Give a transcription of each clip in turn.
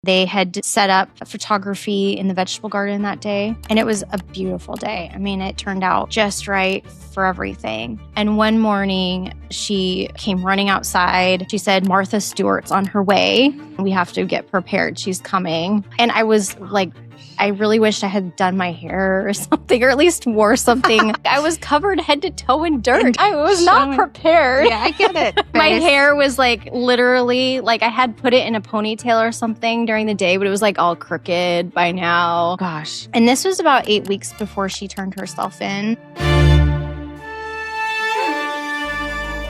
They had set up photography in the vegetable garden that day, and it was a beautiful day. I mean, it turned out just right for everything. And one morning, she came running outside. She said, Martha Stewart's on her way. We have to get prepared. She's coming. And I was like, I really wished I had done my hair or something, or at least wore something. I was covered head to toe in dirt. I was not prepared. Yeah, I get it. My hair was like literally, like I had put it in a ponytail or something during the day, but it was like all crooked by now. Gosh. And this was about 8 weeks before she turned herself in.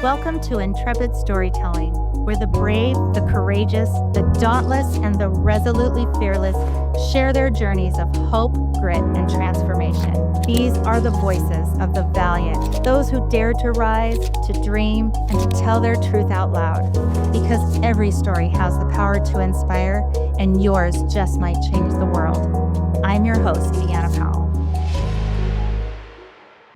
Welcome to Intrepid Storytelling, where the brave, the courageous, the dauntless, and the resolutely fearless share their journeys of hope, grit, and transformation. These are the voices of the valiant, those who dare to rise, to dream, and to tell their truth out loud. Because every story has the power to inspire, and yours just might change the world. I'm your host, Deanna Powell.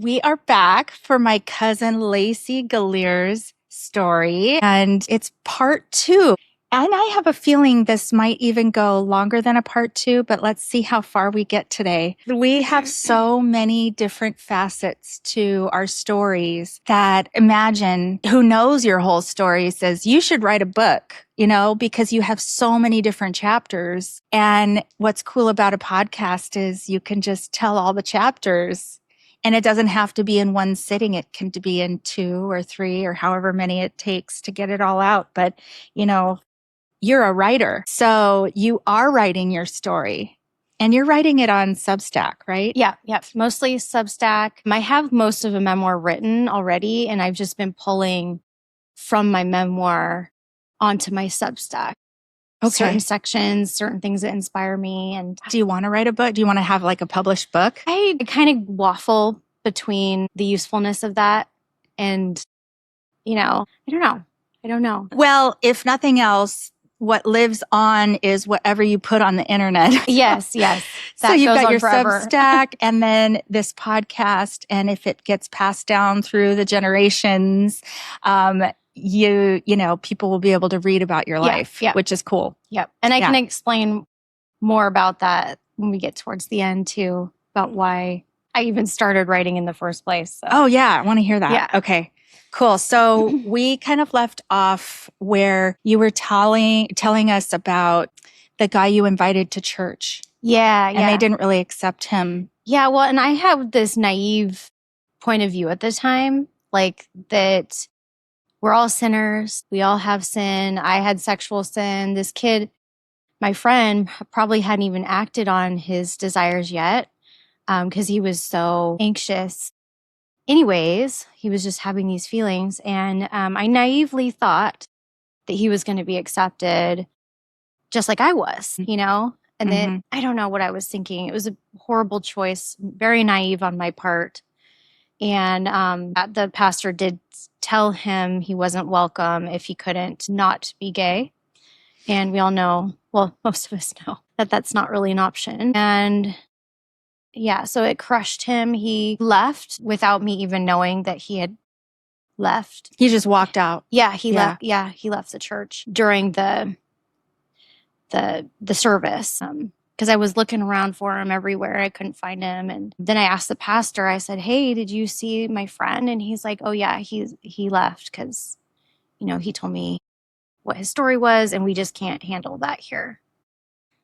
We are back for my cousin Lacey Gallear's story, and it's part 2. And I have a feeling this might even go longer than a part 2, but let's see how far we get today. We have so many different facets to our stories that imagine who knows your whole story says you should write a book, you know, because you have so many different chapters. And what's cool about a podcast is you can just tell all the chapters. And it doesn't have to be in one sitting. It can be in 2 or 3 or however many it takes to get it all out. But, you know, you're a writer. So you are writing your story and you're writing it on Substack, right? Yeah. Mostly Substack. I have most of a memoir written already, and I've just been pulling from my memoir onto my Substack. Okay. Certain sections, certain things that inspire me. And do you want to write a book? Do you want to have like a published book? I kind of waffle between the usefulness of that and, you know, I don't know. Well, if nothing else, what lives on is whatever you put on the internet. Yes. So you've got your forever. Substack and then this podcast. And if it gets passed down through the generations, you know, people will be able to read about your life, which is cool. Yep. And I can explain more about that when we get towards the end too, about why I even started writing in the first place. So. Oh yeah. I want to hear that. Yeah. Okay, cool. So we kind of left off where you were telling us about the guy you invited to church. Yeah. And they didn't really accept him. Yeah. Well, and I have this naive point of view at the time, like that we're all sinners. We all have sin. I had sexual sin. This kid, my friend, probably hadn't even acted on his desires yet because he was so anxious. Anyways, he was just having these feelings. And I naively thought that he was going to be accepted just like I was, you know? And then I don't know what I was thinking. It was a horrible choice, very naive on my part. And the pastor did tell him he wasn't welcome if he couldn't not be gay. And we all know, well, most of us know that that's not really an option. And yeah, so it crushed him. He left without me even knowing that he had left. He just walked out. Yeah, he left. Yeah, he left the church during the service. Because I was looking around for him everywhere. I couldn't find him. And then I asked the pastor, I said, hey, did you see my friend? And he's like, oh, yeah, he left because, you know, he told me what his story was and we just can't handle that here.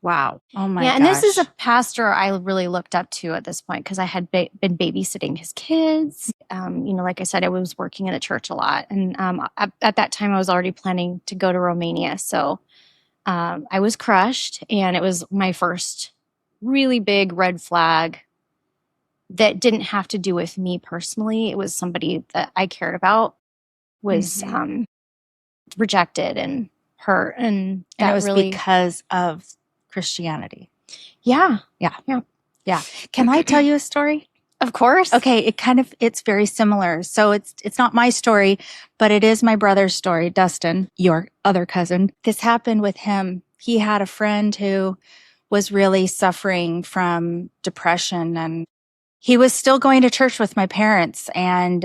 Wow. Oh, my gosh. Yeah, and this is a pastor I really looked up to at this point because I had been babysitting his kids. You know, like I said, I was working in the church a lot. And at that time, I was already planning to go to Romania. So I was crushed, and it was my first really big red flag that didn't have to do with me personally. It was somebody that I cared about was rejected and hurt. And it was really because of Christianity. Yeah. Can I tell you a story? Of course. Okay, it's very similar. So it's not my story, but it is my brother's story, Dustin, your other cousin. This happened with him. He had a friend who was really suffering from depression, and he was still going to church with my parents, and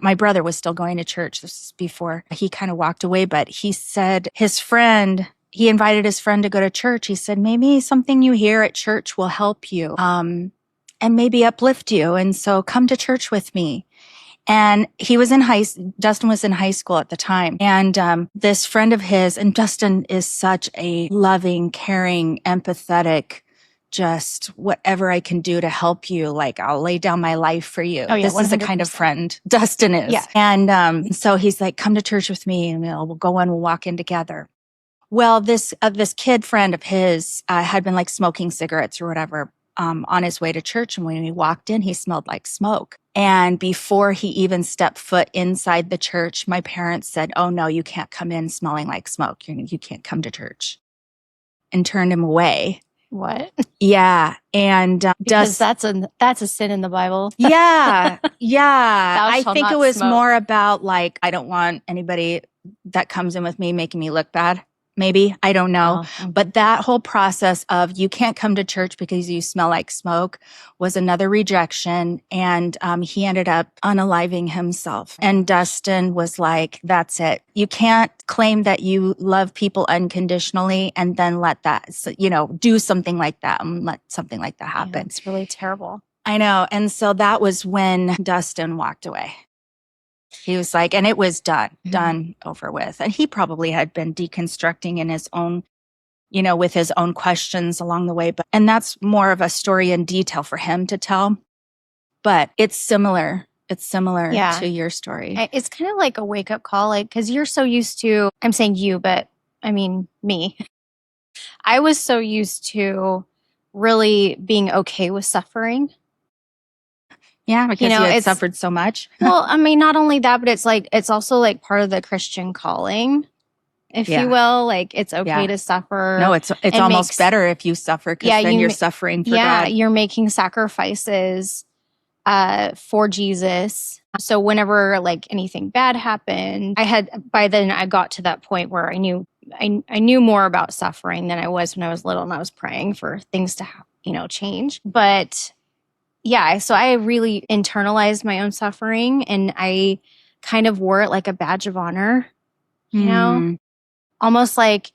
my brother was still going to church. This is before he kind of walked away, but he said his friend he invited his friend to go to church. He said, maybe something you hear at church will help you, and maybe uplift you. And so come to church with me. And Dustin was in high school at the time. And this friend of his, and Dustin is such a loving, caring, empathetic, just whatever I can do to help you. Like, I'll lay down my life for you. Oh, yeah, this is the kind of 100%. friend Dustin is. Yeah. And so he's like, come to church with me, and we'll go in, we'll walk in together. Well, this kid friend of his had been like smoking cigarettes or whatever on his way to church. And when he walked in, he smelled like smoke. And before he even stepped foot inside the church, my parents said, oh, no, you can't come in smelling like smoke. You can't come to church. And turned him away. What? Yeah. And because that's a sin in the Bible. Yeah. I shalt think not it was smoke. more about like, I don't want anybody that comes in with me making me look bad. Maybe. I don't know. Oh, But that whole process of you can't come to church because you smell like smoke was another rejection. And he ended up unaliving himself. And Dustin was like, that's it. You can't claim that you love people unconditionally and then let that, do something like that and let something like that happen. yeah, it's really terrible. I know. And so that was when Dustin walked away. He was like, and it was done, over with. And he probably had been deconstructing in his own, with his own questions along the way. And that's more of a story in detail for him to tell. But it's similar. It's similar to your story. It's kind of like a wake up call, like, because you're so used to, I'm saying you, but I mean me. I was so used to really being okay with suffering. Yeah, because you had suffered so much. Well, I mean, not only that, but it's also like part of the Christian calling, if you will. Like, it's okay to suffer. No, it's almost better if you suffer, because then you're suffering for God. Yeah, you're making sacrifices for Jesus. So whenever like anything bad happened, by then I got to that point where I knew more about suffering than I was when I was little, and I was praying for things to change. But yeah, so I really internalized my own suffering, and I kind of wore it like a badge of honor, almost like,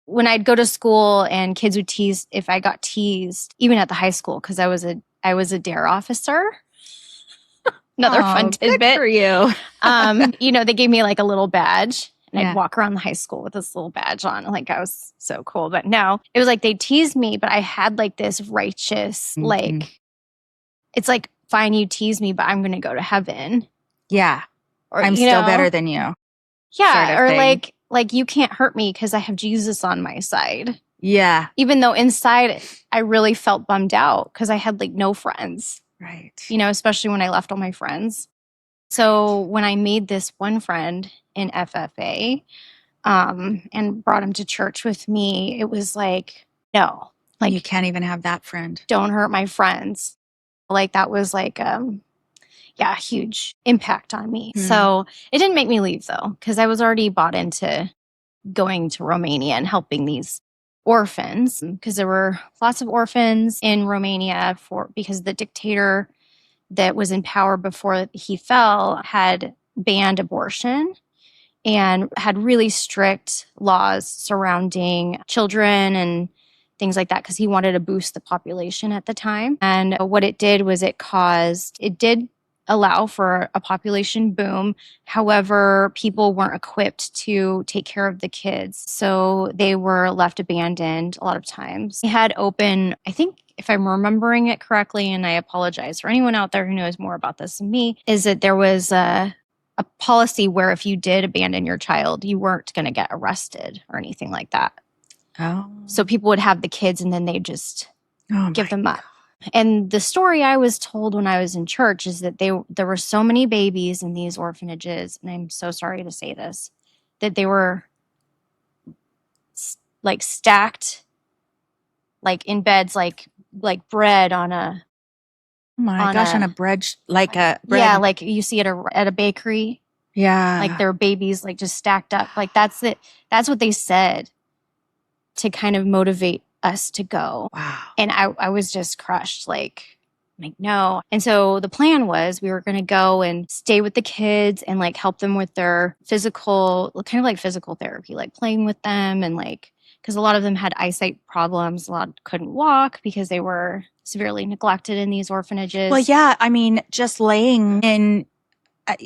when I'd go to school and kids would tease, if I got teased, even at the high school, because I was a dare officer. Another fun tidbit. Good for you. They gave me like a little badge. And I'd walk around the high school with this little badge on. Like, I was so cool. But no, it was like they teased me, but I had like this righteous, like, it's like, fine, you tease me, but I'm going to go to heaven. Yeah. Or I'm still better than you. Yeah. Sort of or thing. like you can't hurt me because I have Jesus on my side. Yeah. Even though inside I really felt bummed out because I had like no friends. Right. Especially when I left all my friends. So when I made this one friend in FFA and brought him to church with me, it was like, no. Like, you can't even have that friend. Don't hurt my friends. Like, that was like, huge impact on me. So it didn't make me leave, though, because I was already bought into going to Romania and helping these orphans, because there were lots of orphans in Romania because the dictator that was in power before he fell had banned abortion and had really strict laws surrounding children and things like that, because he wanted to boost the population at the time. And what it did was it did allow for a population boom. However, people weren't equipped to take care of the kids. So they were left abandoned a lot of times. They had open, I think, if I'm remembering it correctly, and I apologize for anyone out there who knows more about this than me, is that there was a policy where if you did abandon your child, you weren't going to get arrested or anything like that. Oh. So people would have the kids and then they'd just give them up. And the story I was told when I was in church is that there were so many babies in these orphanages, and I'm so sorry to say this, that they were like stacked, like in beds, like bread on a. Oh my gosh, on a bread, like a bread. Yeah, like you see at a bakery. Yeah. Like there were babies like just stacked up. Like that's it. That's what they said to kind of motivate us to go. Wow. And I was just crushed. Like, I'm like, no. And so the plan was we were going to go and stay with the kids and like help them with their physical, kind of like physical therapy, like playing with them and like, because a lot of them had eyesight problems. A lot couldn't walk because they were severely neglected in these orphanages. Well, yeah. I mean, just laying in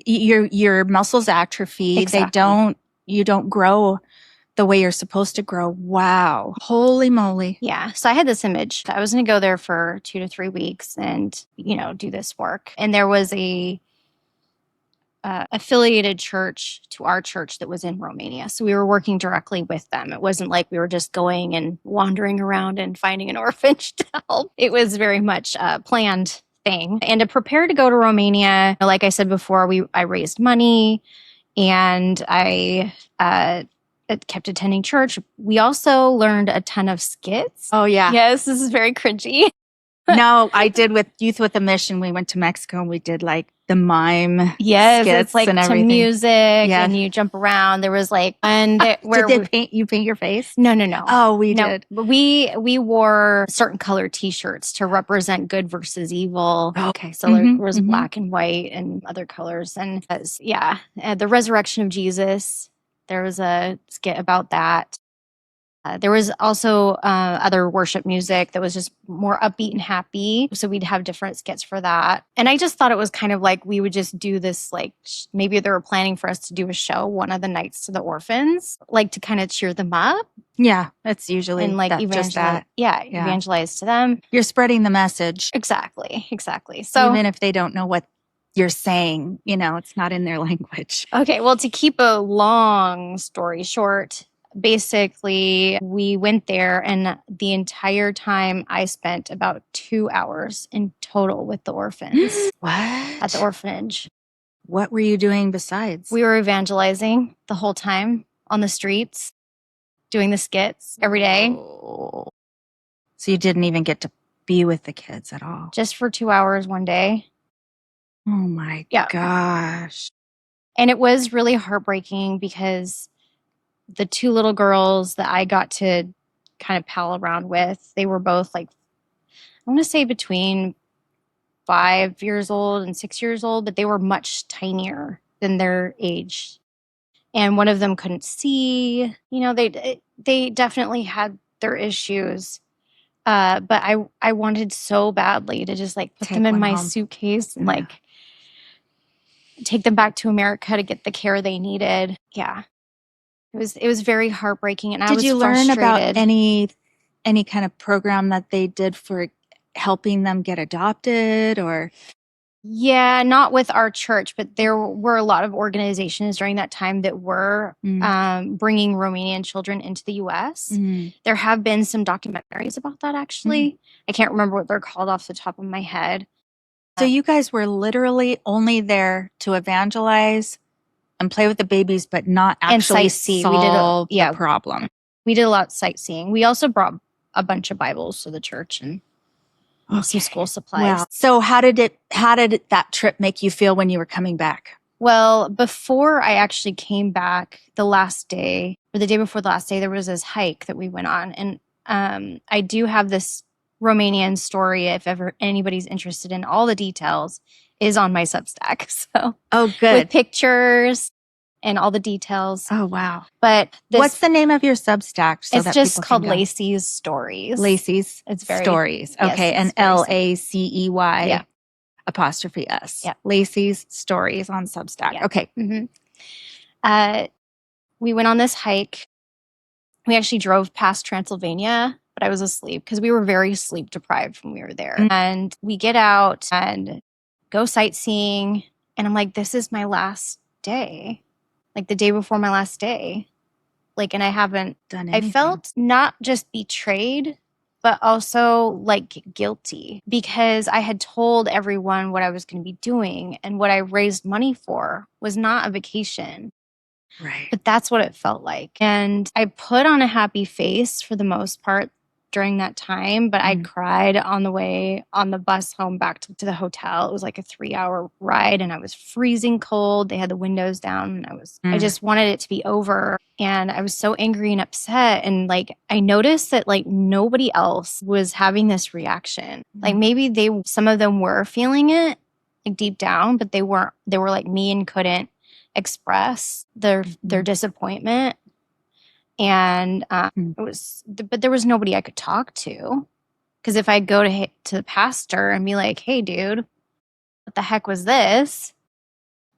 your muscles atrophy. Exactly. You don't grow the way you're supposed to grow. Wow. Holy moly. Yeah. So I had this image. I was going to go there for 2 to 3 weeks and, do this work. And there was a affiliated church to our church that was in Romania. So we were working directly with them. It wasn't like we were just going and wandering around and finding an orphanage to help. It was very much a planned thing. And to prepare to go to Romania, like I said before, I raised money and I kept attending church. We also learned a ton of skits. Oh, yeah. Yes, this is very cringy. No, I did with Youth with a Mission. We went to Mexico and we did like the mime Yes, skits it's like and to everything. music and you jump around. There was like where did they paint your face? No. Oh, we No, did. but we wore certain color T-shirts to represent good versus evil. Okay. So there was black and white and other colors. And the resurrection of Jesus. There was a skit about that. There was also other worship music that was just more upbeat and happy. So we'd have different skits for that. And I just thought it was kind of like we would just do this, like maybe they were planning for us to do a show one of the nights to the orphans, like to kind of cheer them up. Yeah, that's usually and like evangelize. Yeah, evangelize to them. You're spreading the message. Exactly. So even if they don't know what you're saying, it's not in their language. Okay, well, to keep a long story short, basically, we went there and the entire time I spent about 2 hours in total with the orphans. What? At the orphanage. What were you doing besides? We were evangelizing the whole time on the streets, doing the skits every day. Oh. So you didn't even get to be with the kids at all? Just for 2 hours one day. Oh my gosh. And it was really heartbreaking because the 2 little girls that I got to kind of pal around with, they were both like, I want to say between 5 years old and 6 years old, but they were much tinier than their age. And one of them couldn't see. They definitely had their issues. But I wanted so badly to just like put them in my suitcase and like take them back to America to get the care they needed. Yeah. It was very heartbreaking, and I was frustrated. Did you learn about any kind of program that they did for helping them get adopted or? Yeah, not with our church, but there were a lot of organizations during that time that were bringing Romanian children into the U.S. There have been some documentaries about that, actually. I can't remember what they're called off the top of my head. So you guys were literally only there to evangelize and play with the babies, but not actually solve the problem. We did a lot of sightseeing. We also brought a bunch of Bibles to the church and some school supplies. Wow. So how did that trip make you feel when you were coming back? Well, before I actually came back, the last day or the day before the last day, there was this hike that we went on. And I do have this Romanian story, if ever anybody's interested in all the details, is on my Substack. So, oh, good. With pictures and all the details. Oh, wow. But what's the name of your Substack? It's just called Lacey's Stories. Lacey's Stories. Okay. Yes, and LACEY apostrophe S. Yeah. Lacey's Stories on Substack. Yeah. Okay. We went on this hike. We actually drove past Transylvania, but I was asleep because we were very sleep deprived when we were there. And we get out and go sightseeing. And I'm like, this is my last day. Like the day before my last day. Like, and I haven't done anything. I felt not just betrayed, but also like guilty because I had told everyone what I was going to be doing, and what I raised money for was not a vacation. Right. But that's what it felt like. And I put on a happy face for the most part during that time, but I cried on the way on the bus home back to the hotel. It was like a 3-hour ride and I was freezing cold. They had the windows down and I just wanted it to be over. And I was so angry and upset. And like, I noticed that like nobody else was having this reaction. Like maybe some of them were feeling it like deep down, but they were like me and couldn't express their disappointment. And but there was nobody I could talk to. Because if I go to the pastor and be like, hey, dude, what the heck was this?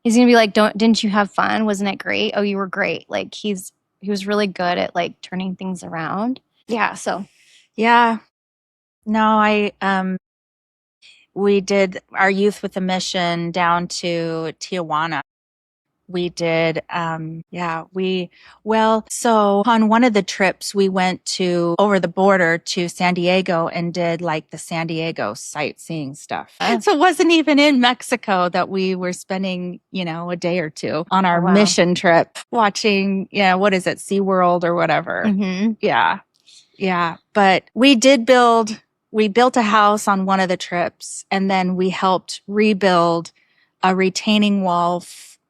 He's going to be like, didn't you have fun? Wasn't it great? Oh, you were great. Like he was really good at like turning things around. Yeah. So. Yeah. No, we did our Youth with a Mission down to Tijuana. We did, so on one of the trips, we went over the border to San Diego and did like the San Diego sightseeing stuff. So it wasn't even in Mexico that we were spending, a day or two on our mission trip watching, what is it, SeaWorld or whatever. Mm-hmm. Yeah. Yeah. But we built a house on one of the trips and then we helped rebuild a retaining wall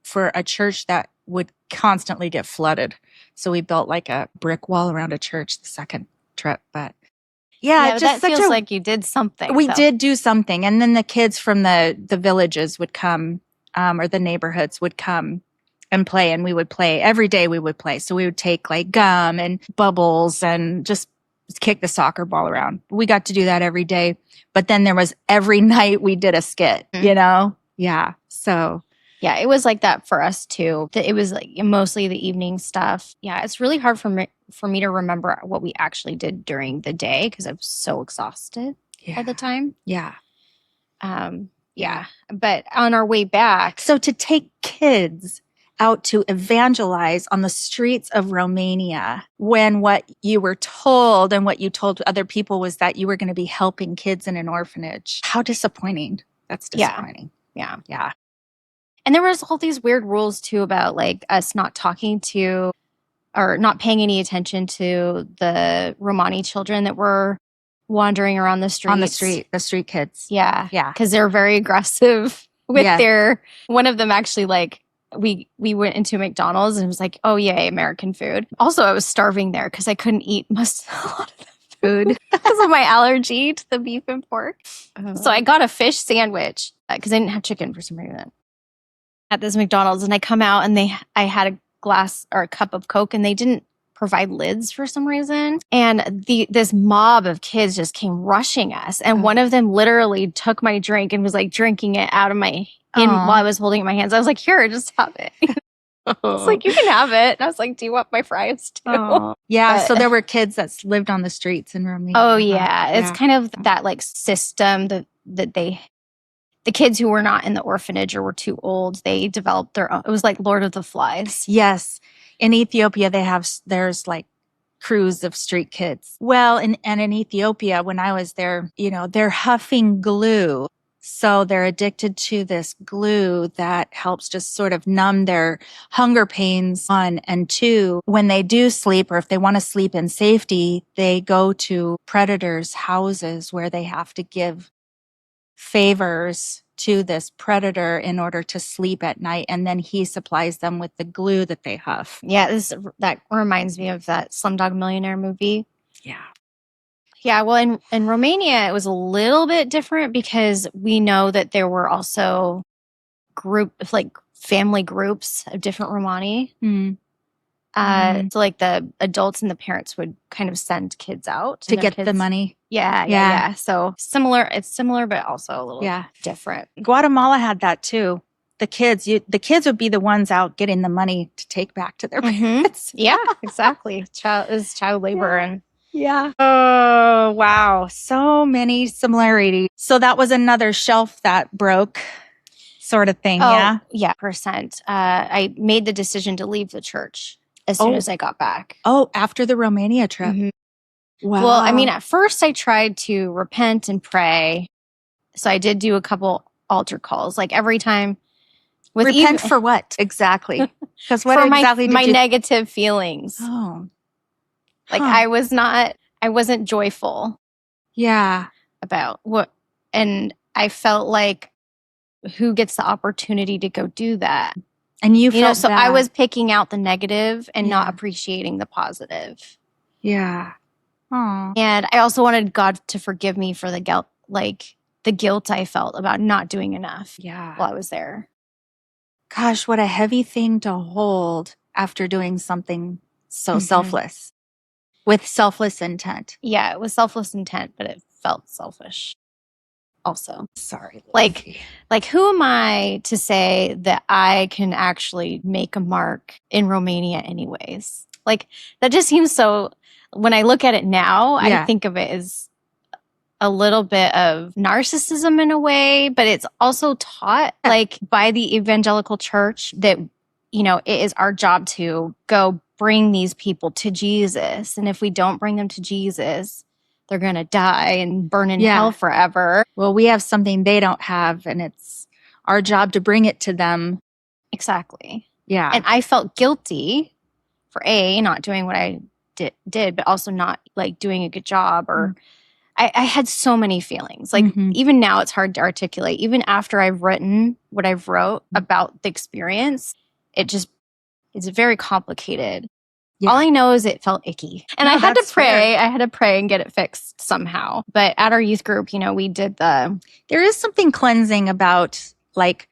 for a church that would constantly get flooded. So we built like a brick wall around a church the second trip. But yeah, that feels like you did something. We did do something. And then the kids from the villages would come, or the neighborhoods would come and play. And we would play every day. We would play. So we would take like gum and bubbles and just kick the soccer ball around. We got to do that every day. But then there was every night we did a skit, Yeah. So. Yeah, it was like that for us too. It was like mostly the evening stuff. Yeah, it's really hard for me to remember what we actually did during the day because I was so exhausted at the time. Yeah. Yeah. But on our way back. So to take kids out to evangelize on the streets of Romania when what you were told and what you told other people was that you were going to be helping kids in an orphanage. How disappointing. That's disappointing. Yeah. Yeah. And there was all these weird rules too about like us not talking to or not paying any attention to the Romani children that were wandering around the streets. On the street kids. Yeah. Yeah. Because they're very aggressive with one of them actually like, we went into McDonald's and it was like, oh yay, American food. Also, I was starving there because I couldn't eat a lot of the food because of my allergy to the beef and pork. So I got a fish sandwich because I didn't have chicken for some reason at this McDonald's, and I come out and I had a glass or a cup of Coke and they didn't provide lids for some reason. And this mob of kids just came rushing us. And one of them literally took my drink and was like drinking it out of my while I was holding it in my hands. I was like, here, just have it. It's like, you can have it. And I was like, do you want my fries too? Yeah. So there were kids that lived on the streets in Romania. Oh yeah. It's kind of that like system that the kids who were not in the orphanage or were too old, they developed their own. It was like Lord of the Flies. Yes. In Ethiopia, there's like crews of street kids. Well, and in Ethiopia, when I was there, they're huffing glue. So they're addicted to this glue that helps just sort of numb their hunger pains, one. And two, when they do sleep or if they want to sleep in safety, they go to predators' houses where they have to give favors to this predator in order to sleep at night. And then he supplies them with the glue that they huff. Yeah, that reminds me of that Slumdog Millionaire movie. Yeah. Yeah, well, in Romania, it was a little bit different because we know that there were also family groups of different Romani. So like the adults and the parents would kind of send kids out to get the money. Yeah. So similar. It's similar, but also a little different. Guatemala had that too. The kids would be the ones out getting the money to take back to their parents. Yeah, exactly. It was child labor and. Yeah. Oh, wow. So many similarities. So that was another shelf that broke sort of thing. Yeah. Yeah. %. I made the decision to leave the church as soon as I got back. Oh, after the Romania trip. Mm-hmm. Wow. Well, I mean, at first I tried to repent and pray. So I did do a couple altar calls, like every time. Repent for what exactly? Because what for exactly my did you... negative feelings. Oh. Like I was not I wasn't joyful Yeah. about what, and I felt like, who gets the opportunity to go do that? And you You know, felt so bad. I was picking out the negative and not Yeah. appreciating the positive. Yeah. Oh. And I also wanted God to forgive me for the guilt, like the guilt I felt about not doing enough Yeah. while I was there. Gosh, what a heavy thing to hold after doing something so selfless, with selfless intent. Yeah, it was selfless intent, but it felt selfish also. Sorry. Like, who am I to say that I can actually make a mark in Romania anyways? Like, that just seems so, when I look at it now, I Yeah. think of it as a little bit of narcissism in a way, but it's also taught like by the evangelical church that, you know, it is our job to go bring these people to Jesus. And if we don't bring them to Jesus, they're going to die and burn in hell forever. Well, we have something they don't have, and it's our job to bring it to them. Exactly. Yeah. And I felt guilty for not doing what I did, but also not like doing a good job, or I had so many feelings. Like even now it's hard to articulate. Even after I've written what I've wrote about the experience, it's very complicated. Yeah. All I know is it felt icky. And I had to pray. Fair. I had to pray and get it fixed somehow. But at our youth group, you know, we did there is something cleansing about like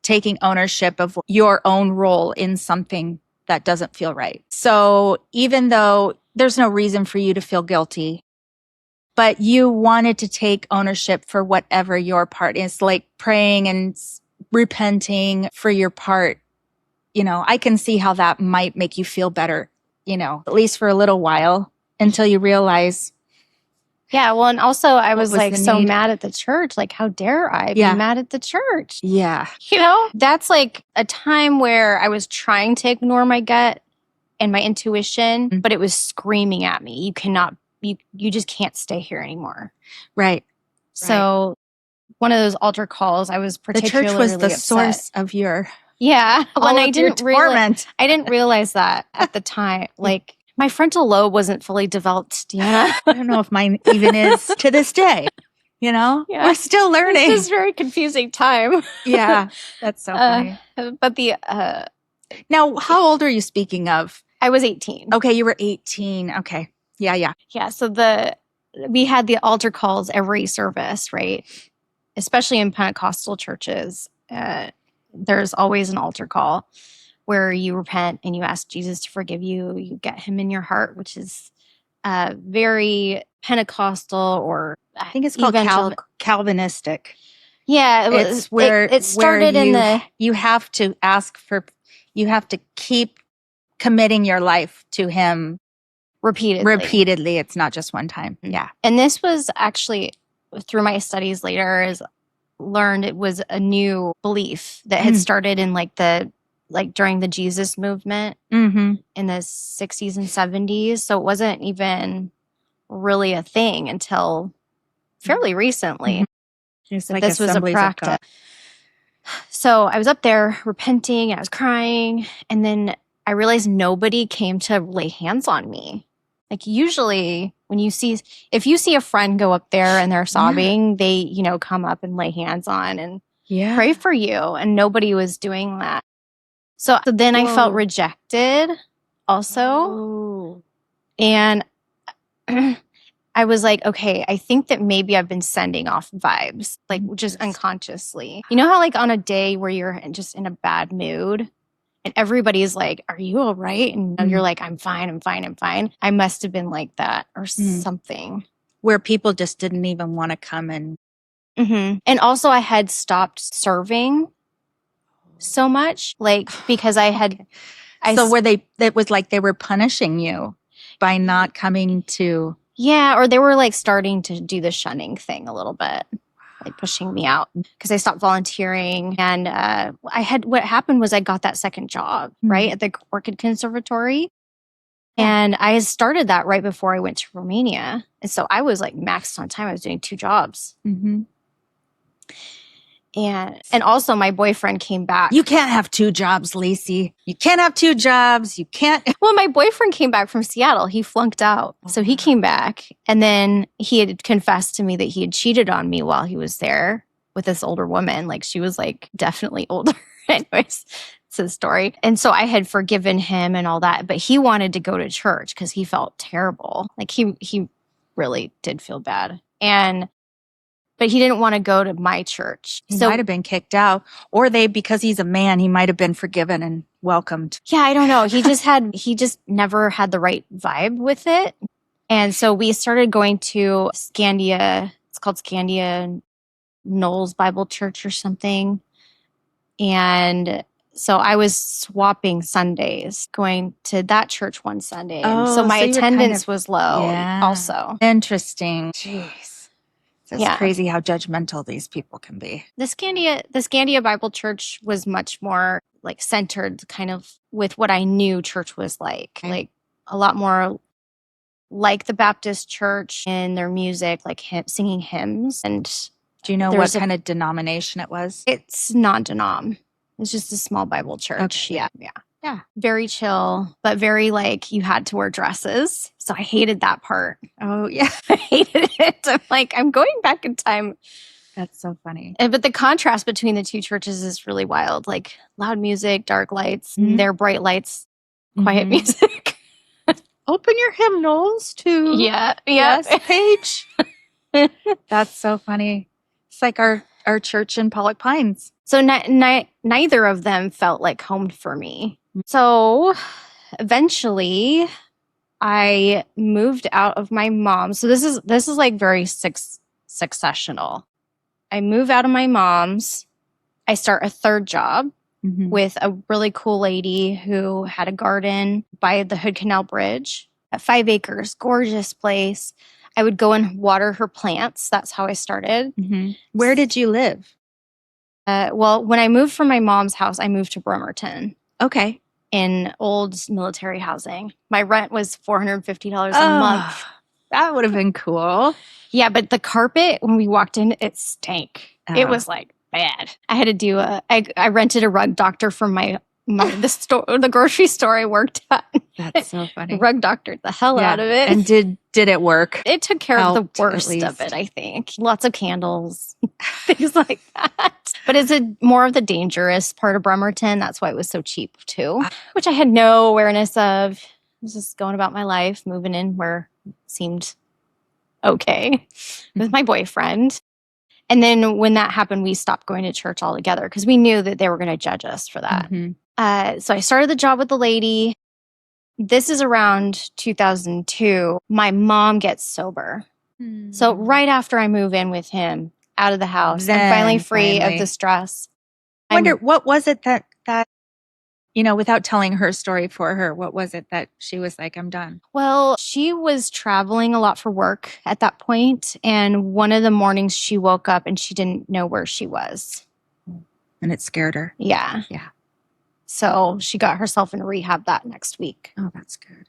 taking ownership of your own role in something that doesn't feel right. So even though there's no reason for you to feel guilty, but you wanted to take ownership for whatever your part is, like praying and repenting for your part. You know, I can see how that might make you feel better, you know, at least for a little while until you realize. Yeah. Well, and also I was like so mad at the church. Like, how dare I be mad at the church? Yeah. You know, that's like a time where I was trying to ignore my gut and my intuition, but it was screaming at me. You cannot, you just can't stay here anymore. Right. So one of those altar calls, I was particularly The church was the upset. source of your Yeah. all When of your torment. I didn't realize that at the time. Like my frontal lobe wasn't fully developed, Deanna. I don't know if mine even is to this day. You know, we're still learning. It's just a very confusing time. Yeah. That's so funny. But now, how old are you speaking of? I was 18. Okay. You were 18. Okay. Yeah. Yeah. Yeah. So we had the altar calls every service, right? Especially in Pentecostal churches. There's always an altar call where you repent and you ask Jesus to forgive you. You get him in your heart, which is very Pentecostal, or I think it's called Calvinistic. Yeah, it's where it started where you have to you have to keep committing your life to him repeatedly. It's not just one time. Yeah. And this was actually, through my studies later, learned it was a new belief that had started in during the Jesus movement in the 60s and 70s. So it wasn't even really a thing until fairly recently. This was a practice. So I was up there repenting and I was crying. And then I realized nobody came to lay hands on me. Like usually if you see a friend go up there and they're sobbing, they, you know, come up and lay hands on and pray for you. And nobody was doing that. So then I felt rejected also. And I was like, okay, I think that maybe I've been sending off vibes, like just unconsciously. You know how like on a day where you're just in a bad mood and everybody's like, are you all right? And you're like, I'm fine, I'm fine, I'm fine. I must have been like that or something. Where people just didn't even want to come in. And also I had stopped serving so much, like because I had. It was like they were punishing you by not coming to. Yeah, or they were like starting to do the shunning thing a little bit, like pushing me out because I stopped volunteering. And what happened was I got that second job, right, at the Orchid Conservatory. And I had started that right before I went to Romania. And so I was like maxed on time. I was doing 2 jobs. And also my boyfriend came back. You can't have two jobs, Lacey. You can't have two jobs. You can't. Well, my boyfriend came back from Seattle. He flunked out. So he came back, and then he had confessed to me that he had cheated on me while he was there with this older woman. Like, she was like definitely older. Anyways, it's his story. And so I had forgiven him and all that, but he wanted to go to church because he felt terrible. Like, he really did feel bad. But he didn't want to go to my church. He might have been kicked out, or because he's a man, he might have been forgiven and welcomed. Yeah, I don't know. He just never had the right vibe with it. And so we started going to Scandia. It's called Scandia Knowles Bible Church or something. And so I was swapping Sundays, going to that church one Sunday. So my attendance was low also. Interesting. Jeez. It's crazy how judgmental these people can be. The Scandia Bible Church was much more like centered kind of with what I knew church was like. Like a lot more like the Baptist church in their music, like singing hymns. And do you know what kind of denomination it was? It's non-denom. It's just a small Bible church. Okay. Yeah. Very chill, but very like you had to wear dresses. So I hated that part. Oh, yeah. I hated it. I'm like, I'm going back in time. That's so funny. But the contrast between the two churches is really wild. Like loud music, dark lights, their bright lights, quiet music. Open your hymnals to yes page. That's so funny. It's like our church in Pollock Pines. So neither of them felt like home for me. So eventually I moved out of my mom's. So this is like very successional. I move out of my mom's. I start a third job with a really cool lady who had a garden by the Hood Canal Bridge at 5 acres, gorgeous place. I would go and water her plants. That's how I started. Where did you live? Well, when I moved from my mom's house, I moved to Bremerton. Okay. In old military housing. My rent was $450 a month. That would have been cool. Yeah, but the carpet, when we walked in, it stank. It was like bad. I had to do I rented a rug doctor from the grocery store I worked at. That's so funny. Rug doctored the hell out of it. And did it work? It took care of the worst of it, I think. Lots of candles, things like that. But it's more of the dangerous part of Bremerton. That's why it was so cheap too, which I had no awareness of. I was just going about my life, moving in where it seemed okay with my boyfriend. And then when that happened, we stopped going to church altogether because we knew that they were going to judge us for that. So I started the job with the lady. This is around 2002. My mom gets sober. So right after I move in with him out of the house, I'm finally free of the stress. I wonder, what was it that, without telling her story for her, what was it that she was like, I'm done? Well, she was traveling a lot for work at that point. And one of the mornings she woke up and she didn't know where she was. And it scared her. Yeah. Yeah. So she got herself in rehab that next week. Oh, that's good.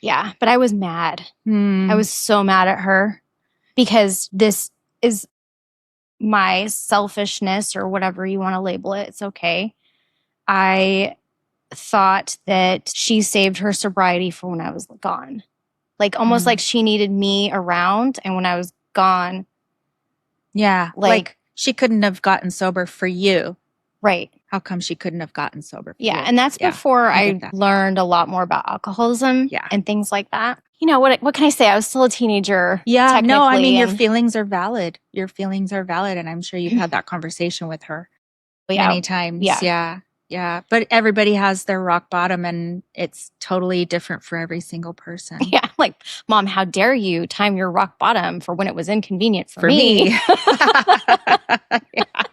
Yeah. But I was mad. I was so mad at her because this is my selfishness or whatever you want to label it. It's okay. I thought that she saved her sobriety for when I was gone. Like almost like she needed me around. And when I was gone. Yeah. Like she couldn't have gotten sober for you. Right. How come she couldn't have gotten sober for you? And that's before I learned a lot more about alcoholism and things like that. You know, what can I say? I was still a teenager. Yeah, no, I mean, your feelings are valid. Your feelings are valid. And I'm sure you've had that conversation with her many times. Yeah. But everybody has their rock bottom and it's totally different for every single person. Yeah. Like, Mom, how dare you time your rock bottom for when it was inconvenient for me?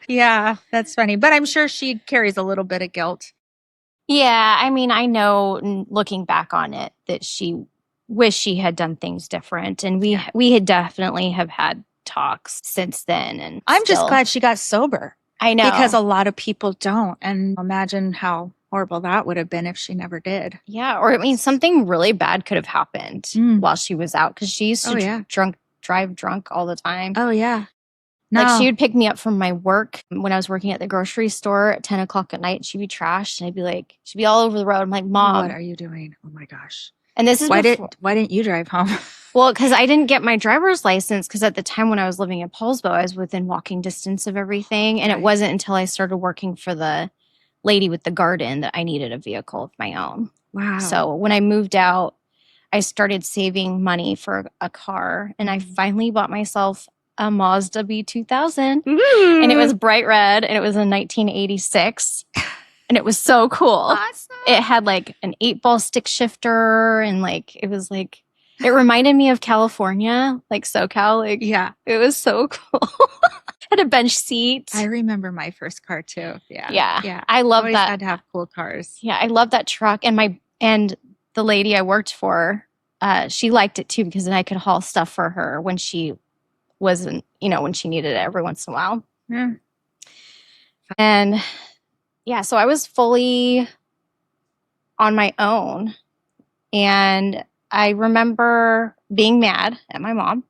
Yeah, that's funny. But I'm sure she carries a little bit of guilt. Yeah. I mean, I know looking back on it that she wished she had done things different. And we had definitely have had talks since then. And I'm just glad she got sober. I know. Because a lot of people don't. And imagine how horrible that would have been if she never did. Yeah. Or I mean, something really bad could have happened while she was out because she used to drive drunk all the time. Oh, yeah. No. Like, she would pick me up from my work when I was working at the grocery store at 10 o'clock at night. She'd be trashed, and I'd be like, she'd be all over the road. I'm like, Mom. What are you doing? Oh my gosh. And this is why before. Why didn't you drive home? Well, because I didn't get my driver's license, because at the time when I was living in Paulsbo, I was within walking distance of everything. And It wasn't until I started working for the lady with the garden that I needed a vehicle of my own. Wow. So when I moved out, I started saving money for a car, and I finally bought myself a Mazda B2000. Ooh. And it was bright red, and it was in 1986. And it was so cool. Awesome. It had like an 8-ball stick shifter, and like it was like, it reminded me of California, like SoCal. Like, yeah, it was so cool. Had a bench seat. I remember my first car too. Yeah. Yeah. I love Always that. had to have cool cars. Yeah, I love that truck. And the lady I worked for, she liked it too, because then I could haul stuff for her when she wasn't, when she needed it every once in a while. Yeah. And yeah, so I was fully on my own. And I remember being mad at my mom,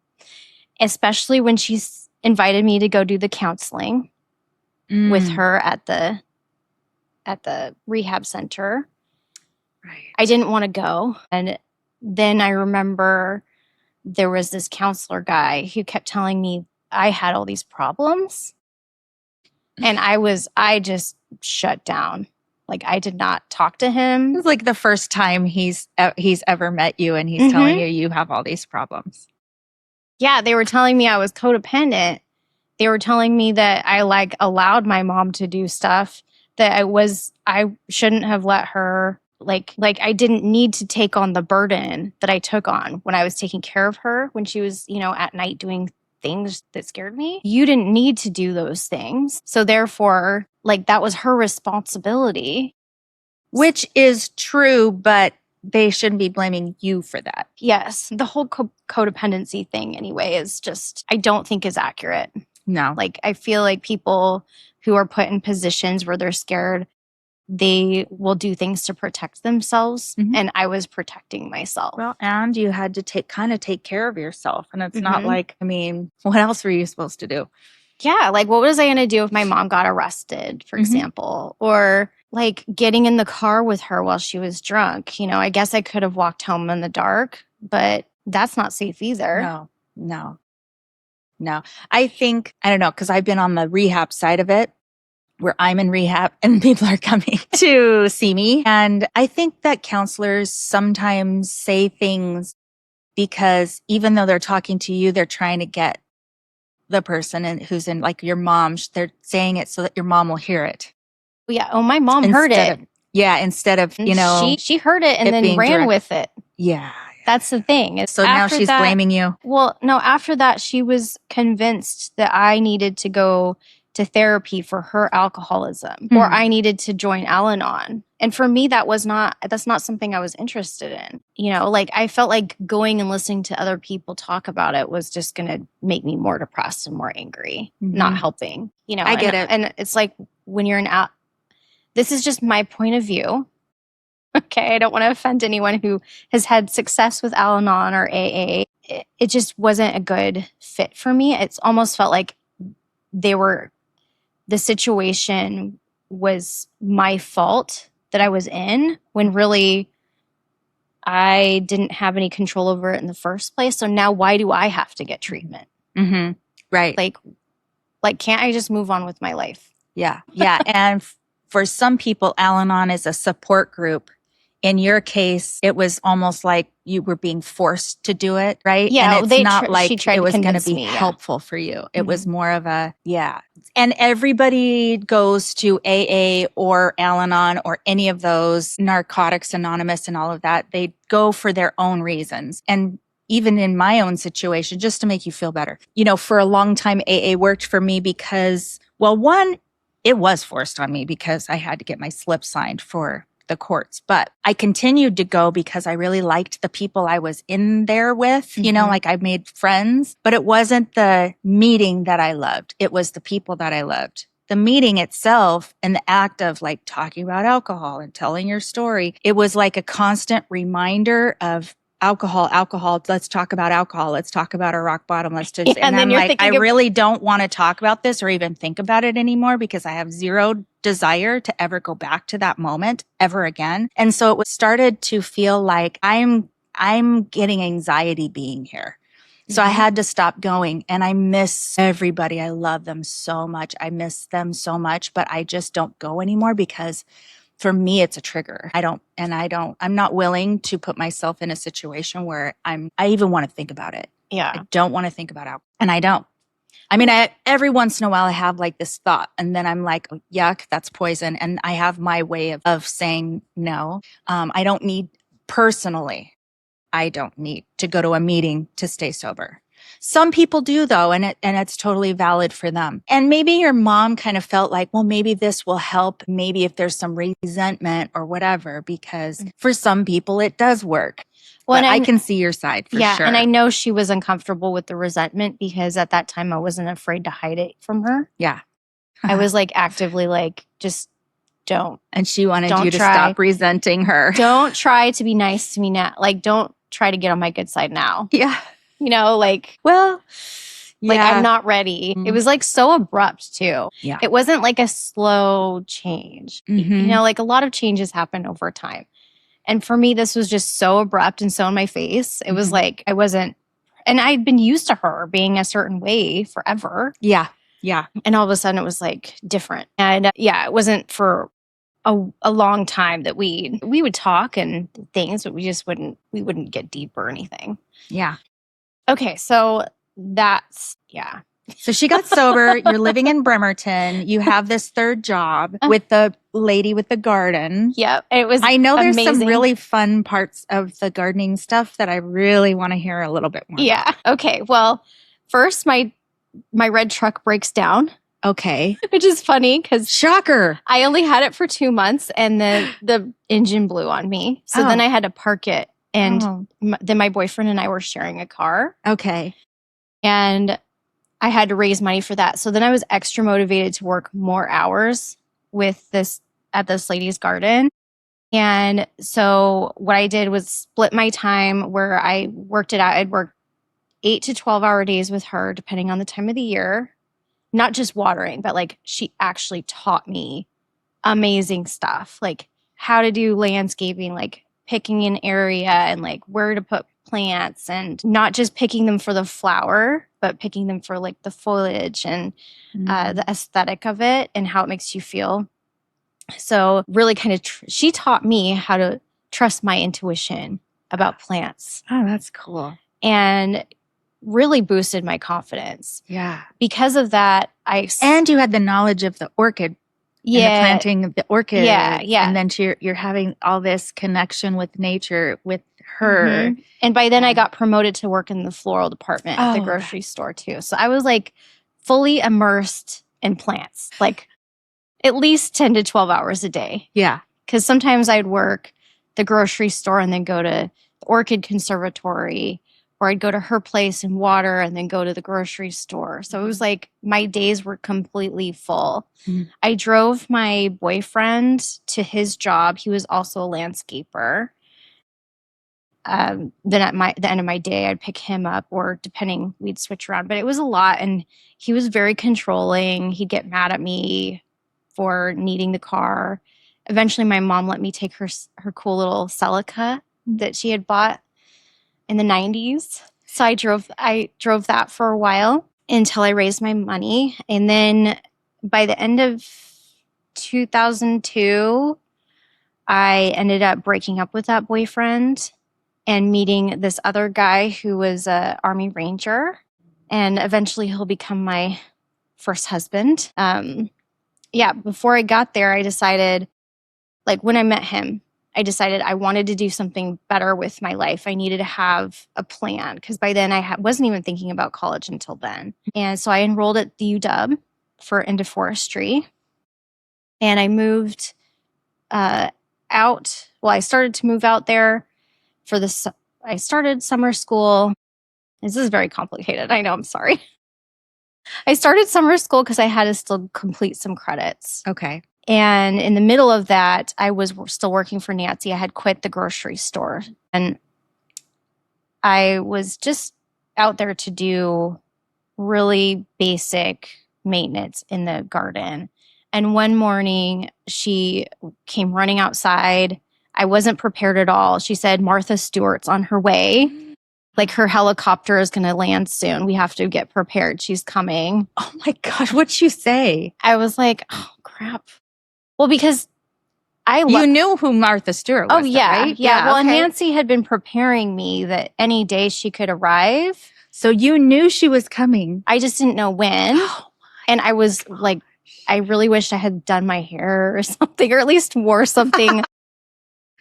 especially when she invited me to go do the counseling with her at the rehab center. Right. I didn't want to go. And then I remember there was this counselor guy who kept telling me I had all these problems. And I just shut down. Like, I did not talk to him. It was like the first time he's ever met you, and he's telling you have all these problems. Yeah, they were telling me I was codependent. They were telling me that I allowed my mom to do stuff that I shouldn't have let her. Like I didn't need to take on the burden that I took on when I was taking care of her when she was, at night doing things that scared me. You didn't need to do those things. So therefore, that was her responsibility. Which is true, but they shouldn't be blaming you for that. Yes. The whole codependency thing anyway is just, I don't think is accurate. No. I feel like people who are put in positions where they're scared, they will do things to protect themselves. Mm-hmm. And I was protecting myself. Well, and you had to take care of yourself. And it's not what else were you supposed to do? Yeah. What was I going to do if my mom got arrested, for example? Or getting in the car with her while she was drunk. I guess I could have walked home in the dark, but that's not safe either. No. I think, I don't know, because I've been on the rehab side of it, where I'm in rehab and people are coming to see me. And I think that counselors sometimes say things because even though they're talking to you, they're trying to get the person who's in, your mom, they're saying it so that your mom will hear it. Yeah. Oh, my mom heard it. Instead of, she heard it and then ran with it. Yeah. That's the thing. So now she's blaming you? Well, no, after that, she was convinced that I needed to go to therapy for her alcoholism, or I needed to join Al-Anon. And for me, that's not something I was interested in. I felt like going and listening to other people talk about it was just going to make me more depressed and more angry, not helping. I get it. And it's when you're this is just my point of view. Okay, I don't want to offend anyone who has had success with Al-Anon or AA. It just wasn't a good fit for me. It's almost felt like the situation was my fault that I was in, when really I didn't have any control over it in the first place. So now why do I have to get treatment? Mm-hmm. Right. Can't I just move on with my life? Yeah. Yeah. And for some people, Al-Anon is a support group. In your case, it was almost like you were being forced to do it, right? Yeah, and it's not like it was going to be helpful for you. It was more of a, And everybody goes to AA or Al-Anon or any of those, Narcotics Anonymous and all of that. They go for their own reasons. And even in my own situation, just to make you feel better. For a long time, AA worked for me because, one, it was forced on me because I had to get my slip signed for the courts. But I continued to go because I really liked the people I was in there with. I made friends, but it wasn't the meeting that I loved. It was the people that I loved. The meeting itself and the act of talking about alcohol and telling your story, it was like a constant reminder of alcohol. Let's talk about alcohol. Let's talk about our rock bottom. Let's just, Yeah, and and then I'm you're like, I thinking of- really don't want to talk about this or even think about it anymore because I have zero desire to ever go back to that moment ever again. And so it started to feel like I'm getting anxiety being here. So I had to stop going, and I miss everybody. I love them so much. I miss them so much, but I just don't go anymore because for me, it's a trigger. I'm not willing to put myself in a situation where I even want to think about it. Yeah. I don't want to think about alcohol, and I don't. I mean, every once in a while I have like this thought, and then I'm like, oh, yuck, that's poison. And I have my way of saying no. I don't need personally. I don't need to go to a meeting to stay sober. Some people do though, and it's totally valid for them. And maybe your mom kind of felt like, well, maybe this will help. Maybe if there's some resentment or whatever, because for some people it does work. Well, but I can see your side for sure. And I know she was uncomfortable with the resentment because at that time I wasn't afraid to hide it from her. Yeah. I was like actively like, just don't. And she wanted you to stop resenting her. Don't try to be nice to me now. Like, don't try to get on my good side now. Yeah. You know, like, well, like I'm not ready. It was like so abrupt too. Yeah. It wasn't like a slow change. You know, like a lot of changes happen over time. And for me, this was just so abrupt and so in my face. It was like I wasn't, and I'd been used to her being a certain way forever. Yeah. Yeah. And all of a sudden it was like different. And it wasn't for a long time that we would talk and things, but we wouldn't get deep or anything. Yeah. Okay. So that's, So she got sober. You're living in Bremerton. You have this third job with the lady with the garden. Yep. It was I know there's amazing. some really fun parts of the gardening stuff that I really want to hear a little bit more. Yeah. About. Okay. Well, first my red truck breaks down. Okay. Which is funny because shocker. I only had it for 2 months and the engine blew on me. So then I had to park it. And then my boyfriend and I were sharing a car. Okay. And I had to raise money for that. So then I was extra motivated to work more hours at this lady's garden. And so what I did was split my time where I worked it out. I'd work 8 to 12-hour days with her, depending on the time of the year. Not just watering, but like she actually taught me amazing stuff, like how to do landscaping, like picking an area and like where to put plants and not just picking them for the flower, but picking them for like the foliage and the aesthetic of it and how it makes you feel. So really kind of, she taught me how to trust my intuition about plants. Oh, that's cool. And really boosted my confidence. Yeah. Because of that, and you had the knowledge of the orchid. Yeah. And the planting of the orchid. Yeah. Yeah. And then you're having all this connection with nature with her. And by then I got promoted to work in the floral department at the grocery store too. So I was like fully immersed in plants, like at least 10 to 12 hours a day. Yeah. Because sometimes I'd work the grocery store and then go to the orchid conservatory, or I'd go to her place and water and then go to the grocery store. So it was like my days were completely full. I drove my boyfriend to his job. He was also a landscaper. Then at the end of my day, I'd pick him up, or depending, we'd switch around. But it was a lot, and he was very controlling. He'd get mad at me for needing the car. Eventually, my mom let me take her cool little Celica that she had bought in the 90s. So I drove that for a while until I raised my money. And then by the end of 2002, I ended up breaking up with that boyfriend and meeting this other guy who was an Army Ranger. And eventually he'll become my first husband. Before I got there, I decided, like when I met him, I decided I wanted to do something better with my life. I needed to have a plan because by then I wasn't even thinking about college until then. And so I enrolled at the UW into forestry. And I moved out. Well, I started to move out there for this. I started summer school. This is very complicated. I know. I'm sorry. I started summer school because I had to still complete some credits. Okay. And in the middle of that, I was still working for Nancy. I had quit the grocery store. And I was just out there to do really basic maintenance in the garden. And one morning she came running outside. I wasn't prepared at all. She said, Martha Stewart's on her way. Like her helicopter is going to land soon. We have to get prepared. She's coming. Oh my gosh, what'd you say? I was like, oh crap. Well, because you knew who Martha Stewart was. Oh yeah, right? yeah. Well, okay. Nancy had been preparing me that any day she could arrive. So you knew she was coming. I just didn't know when. And I was like, I really wished I had done my hair or something, or at least wore something.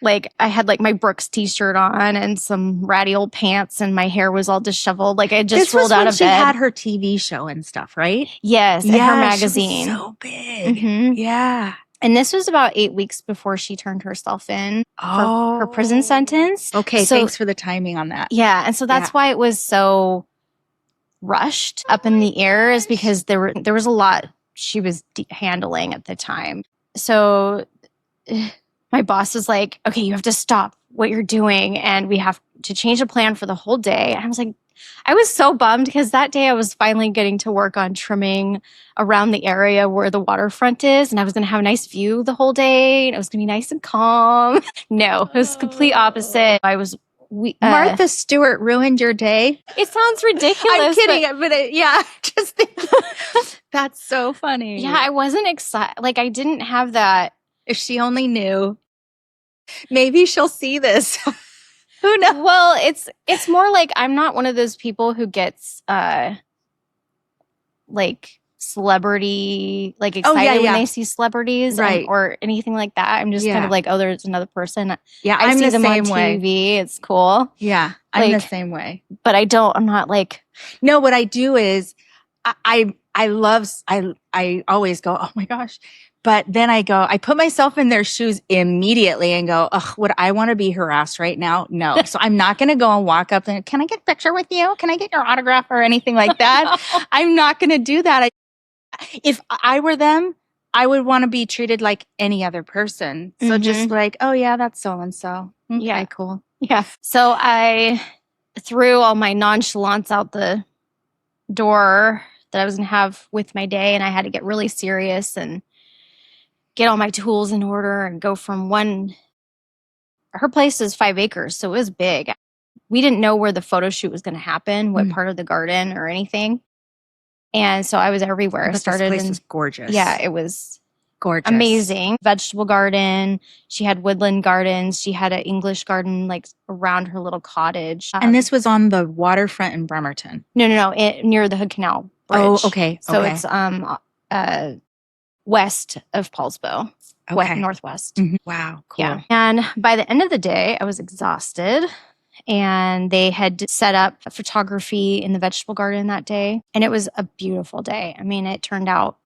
Like I had like my Brooks t-shirt on and some ratty old pants, and my hair was all disheveled. Like I just rolled out of bed. She had her TV show and stuff, right? Yes, and her magazine. She was so big. Mm-hmm. Yeah. And this was about 8 weeks before she turned herself in for her prison sentence. Okay, so, thanks for the timing on that. Yeah, and so that's why it was so rushed up in the air, is because there was a lot she was handling at the time. So my boss was like, okay, you have to stop what you're doing and we have to change the plan for the whole day. And I was like, I was so bummed because that day I was finally getting to work on trimming around the area where the waterfront is. And I was going to have a nice view the whole day. And it was going to be nice and calm. No, it was complete opposite. Martha Stewart ruined your day. It sounds ridiculous. I'm kidding, but just think that's so funny. Yeah, I wasn't excited. Like I didn't have that. If she only knew. Maybe she'll see this. Who knows? Well, it's more like I'm not one of those people who gets like celebrity, like excited when they see celebrities, right, or anything like that. I'm just kind of like, oh, there's another person. Yeah, I see the them same on way. TV. It's cool. Yeah, I'm the same way. But I'm not like. No, what I do is I always go, oh my gosh. But then I put myself in their shoes immediately and go, ugh, would I want to be harassed right now? No. So I'm not going to go and walk up and, can I get a picture with you? Can I get your autograph or anything like that? I'm not going to do that. If I were them, I would want to be treated like any other person. So just like, oh yeah, that's so-and-so. Okay, yeah, cool. Yeah. So I threw all my nonchalance out the door that I was going to have with my day. And I had to get really serious and get all my tools in order and go from her place is 5 acres, so it was big. We didn't know where the photo shoot was going to happen, what part of the garden or anything. And so I was everywhere. But this place is gorgeous. Yeah, it was gorgeous. Amazing. Vegetable garden. She had woodland gardens. She had an English garden like around her little cottage. And this was on the waterfront in Bremerton? No, near the Hood Canal Bridge. Oh, okay. So it's west of Paulsbo, northwest. Mm-hmm. Wow, cool. Yeah. And by the end of the day, I was exhausted. And they had set up photography in the vegetable garden that day. And it was a beautiful day. I mean, it turned out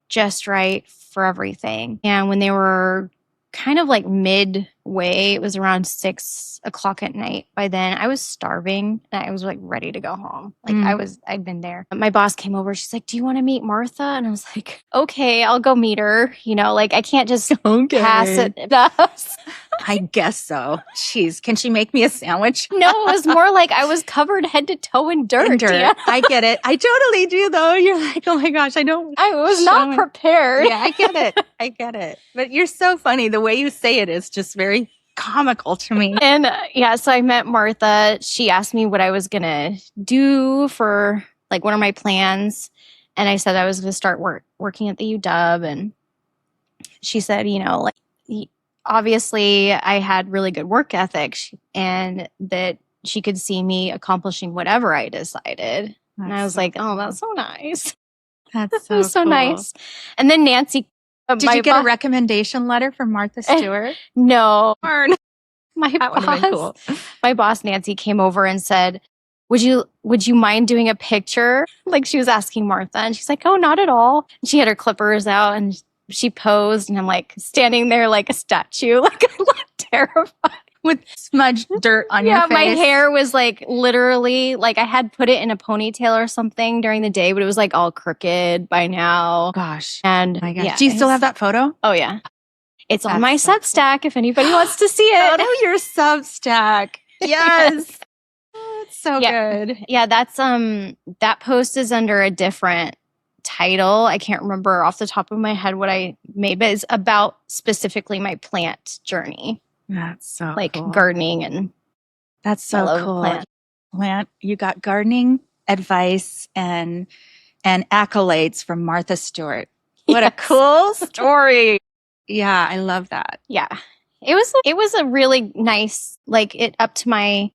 just right for everything. And when they were kind of like midway, it was around 6 o'clock at night. By then I was starving and I was like ready to go home. Like I'd been there. My boss came over. She's like, do you want to meet Martha? And I was like, okay, I'll go meet her. You know, like I can't just pass it. I guess so. Jeez, can she make me a sandwich? No, it was more like I was covered head to toe in dirt. Yeah. I get it. I totally do though. You're like, oh my gosh, I was not prepared. Yeah, I get it. But you're so funny. The way you say it is just very comical to me. And so I met Martha. She asked me what I was going to do for like, what are my plans? And I said I was going to start working at the UW. And she said, you know, like, obviously I had really good work ethic and that she could see me accomplishing whatever I decided. And I was like, oh, that's so nice. That's so nice. And then Nancy. Did you get a recommendation letter from Martha Stewart? No. Cool. My boss, Nancy, came over and said, would you mind doing a picture? Like she was asking Martha. And she's like, oh, not at all. And she had her clippers out and she posed, and I'm like standing there like a statue, like I looked terrified. With smudged dirt on your face. Yeah, my hair was like literally, like I had put it in a ponytail or something during the day, but it was like all crooked by now. Gosh. And my gosh. Do you still have that photo? Oh, yeah. It's on my Substack if anybody wants to see it. Oh, your Substack. Yes. That's so good. Yeah, that's that post is under a different title. I can't remember off the top of my head what I made, but it's about specifically my plant journey. That's so like cool. gardening and That's I so love cool. Plant, you got gardening advice and accolades from Martha Stewart. What a cool story. Yeah, I love that. Yeah. It was a really nice, like it upped to my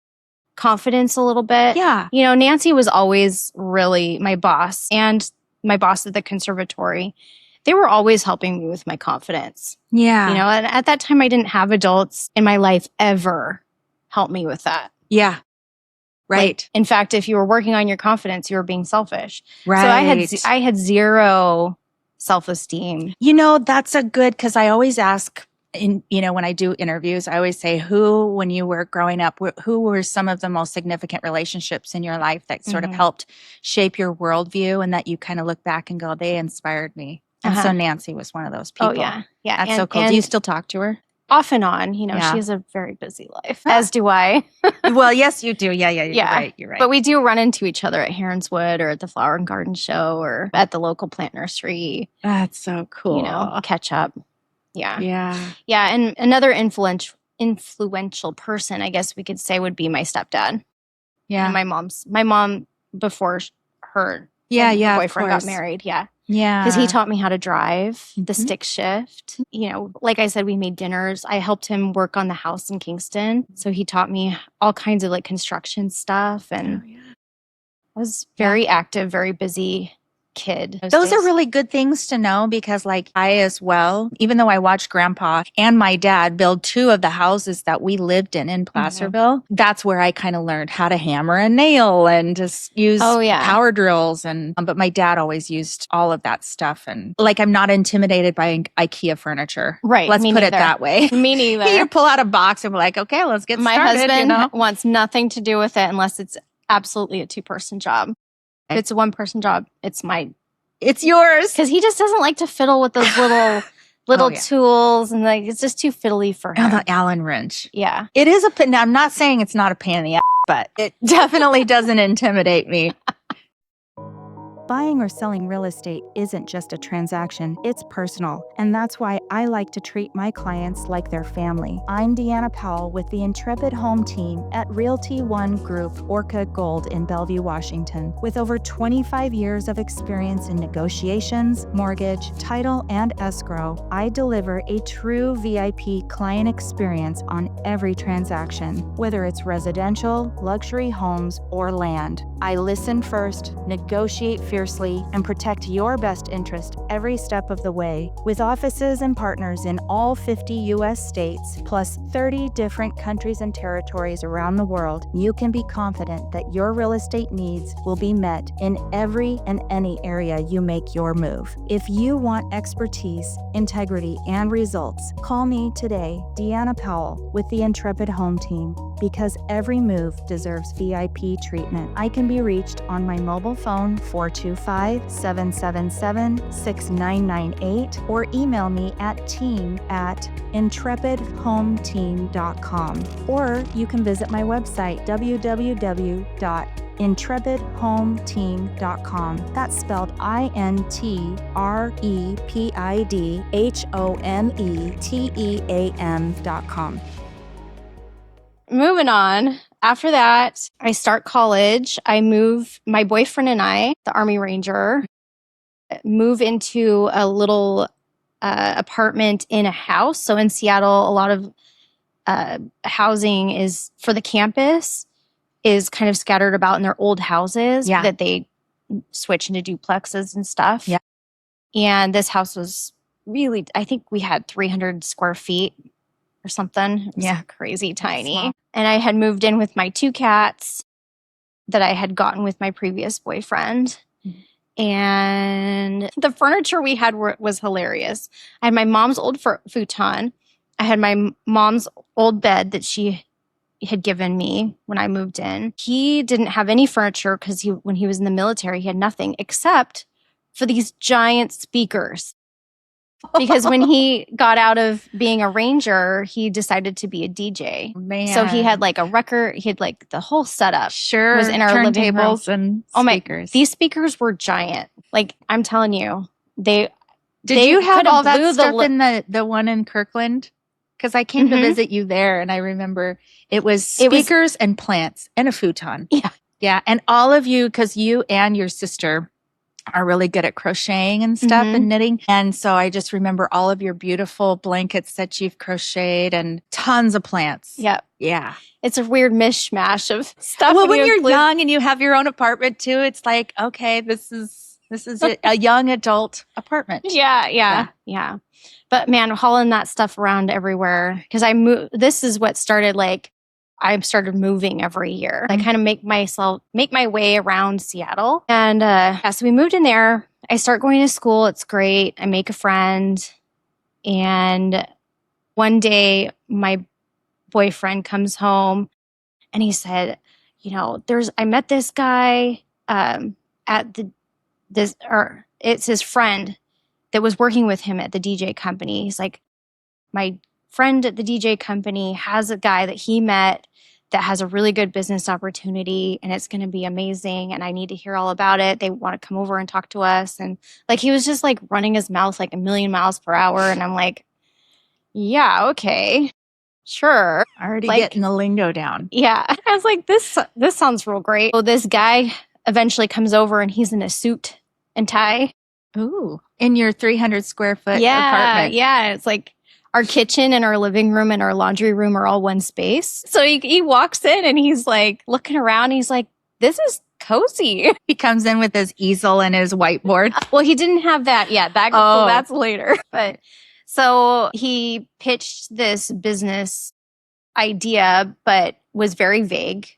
confidence a little bit. Yeah. You know, Nancy was always really my boss and my boss at the conservatory. They were always helping me with my confidence. Yeah. You know, and at that time I didn't have adults in my life ever help me with that. Yeah. Right. Like, in fact, if you were working on your confidence, you were being selfish. Right. So I had zero self-esteem. You know, that's a good, because I always ask when I do interviews, I always say, when you were growing up, who were some of the most significant relationships in your life that sort of helped shape your worldview and that you kind of look back and go, they inspired me. And so Nancy was one of those people. Oh, yeah. Yeah. That's so cool. Do you still talk to her? Off and on, she has a very busy life, as do I. Well, yes, you do. Yeah. You're right. But we do run into each other at Heronswood or at the Flower and Garden Show or at the local plant nursery. That's so cool. Catch up. Yeah. Yeah. Yeah. And another influential person, I guess we could say, would be my stepdad. Yeah. And my mom before her boyfriend got married. Yeah. Yeah. Because he taught me how to drive, the stick shift. Like I said, we made dinners. I helped him work on the house in Kingston. So he taught me all kinds of like construction stuff. And I was very active, very busy kid. Those are really good things to know because like I as well, even though I watched Grandpa and my dad build two of the houses that we lived in Placerville, that's where I kind of learned how to hammer a nail and just use power drills. And but my dad always used all of that stuff. And like I'm not intimidated by IKEA furniture. Right. Let's put it that way. Me neither. You pull out a box and we're like, okay, let's get started. My husband wants nothing to do with it unless it's absolutely a 2-person job. If it's a 1-person job, it's yours. Because he just doesn't like to fiddle with those little tools, and like it's just too fiddly for him. Oh, the Allen wrench. Yeah. It is now I'm not saying it's not a pain in the ass, but it definitely doesn't intimidate me. Buying or selling real estate isn't just a transaction, it's personal. And that's why I like to treat my clients like their family. I'm Deanna Powell with the Intrepid Home Team at Realty One Group, Orca Gold in Bellevue, Washington. With over 25 years of experience in negotiations, mortgage, title, and escrow, I deliver a true VIP client experience on every transaction, whether it's residential, luxury homes, or land. I listen first, negotiate fiercely, and protect your best interest every step of the way. With offices and partners in all 50 U.S. states, plus 30 different countries and territories around the world, you can be confident that your real estate needs will be met in every and any area you make your move. If you want expertise, integrity, and results, call me today, Deanna Powell, with the Intrepid Home Team, because every move deserves VIP treatment. I can be reached on my mobile phone 425-777-6998 or email me at team@intrepidhometeam.com. Or you can visit my website www.intrepidhometeam.com. That's spelled INTREPIDHOMETEAM.com. Moving on. After that, I start college. I move, my boyfriend and I, the Army Ranger, move into a little apartment in a house. So in Seattle, a lot of housing is for the campus is kind of scattered about in their old houses that they switch into duplexes and stuff. Yeah. And this house was really, I think we had 300 square feet or something. It was crazy tiny. And I had moved in with my 2 cats that I had gotten with my previous boyfriend. And the furniture we had was hilarious. I had my mom's old futon. I had my mom's old bed that she had given me when I moved in. He didn't have any furniture because when he was in the military, he had nothing except for these giant speakers. because when he got out of being a ranger, he decided to be a DJ. Man. So he had like a record, he had like the whole setup. Sure. Was in our living room. Turntables and Oh my, speakers. these speakers were giant. Like, I'm telling you, Did they you have coulda all that blew the stuff li- in the one in Kirkland? Because I came to Mhm. visit you there, and I remember it was It was- speakers and plants and a futon. Yeah. Yeah. And all of you, because you and your sister are really good at crocheting and stuff Mhm. and knitting. And so I just remember all of your beautiful blankets that you've crocheted and tons of plants. Yep. Yeah. It's a weird mishmash of stuff. Well, when you you're include- young and you have your own apartment too, it's like, okay, this is a young adult apartment. Yeah. But man, hauling that stuff around everywhere because I moved. This is what started like I started moving every year. I kind of make my way around Seattle, and so we moved in there. I start going to school. It's great. I make a friend, and one day my boyfriend comes home, and he said, I met this guy at it's his friend that was working with him at the DJ company. He's like, my friend at the DJ company has a guy that he met that has a really good business opportunity and it's going to be amazing. And I need to hear all about it. They want to come over and talk to us. And like, he was just like running his mouth like a million miles per hour. And I'm like, yeah, okay, sure. Already Like- getting the lingo down. Yeah. I was like, this sounds real great. So this guy eventually comes over and he's in a suit and tie. Ooh. In your 300 square foot apartment. Yeah. It's like our kitchen and our living room and our laundry room are all one space. So he walks in and he's like looking around. And he's like, this is cozy. He comes in with his easel and his whiteboard. Well, he didn't have that yet. So that's later. But so he pitched this business idea, but was very vague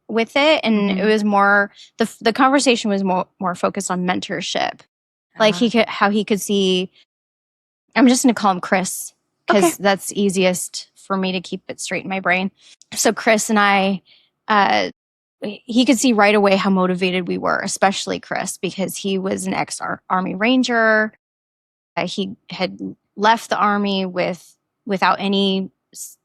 with it. And it was more, the conversation was more focused on mentorship. Like how he could see, I'm just going to call him Chris because that's easiest for me to keep it straight in my brain. So Chris and I, he could see right away how motivated we were, especially Chris, because he was an ex-Army Ranger. He had left the Army without any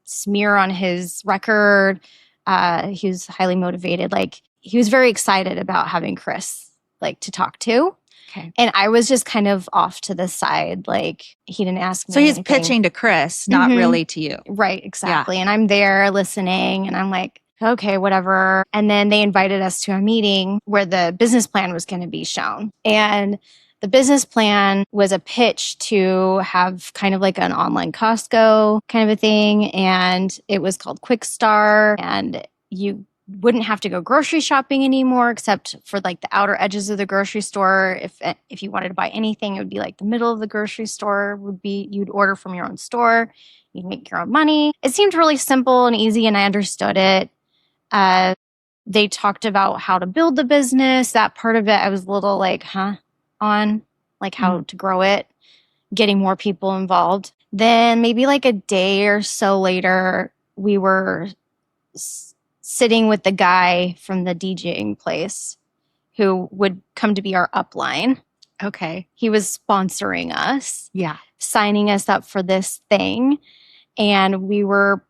smear on his record. He was highly motivated. Like, he was very excited about having Chris like to talk to. Okay. And I was just kind of off to the side. Like, he didn't ask me. So he's anything. pitching to Chris, not really to you. Right, exactly. Yeah. And I'm there listening and I'm like, okay, whatever. And then they invited us to a meeting where the business plan was going to be shown. And the business plan was a pitch to have kind of like an online Costco kind of a thing. And it was called Quick Star. And you wouldn't have to go grocery shopping anymore, except for like the outer edges of the grocery store. If you wanted to buy anything, it would be like the middle of the grocery store you'd order from your own store. You'd make your own money. It seemed really simple and easy, and I understood it. They talked about how to build the business. That part of it, I was a little like, on like how to grow it, getting more people involved. Then maybe like a day or so later, we were sitting with the guy from the DJing place who would come to be our upline. Okay. He was sponsoring us. Yeah. Signing us up for this thing. And we were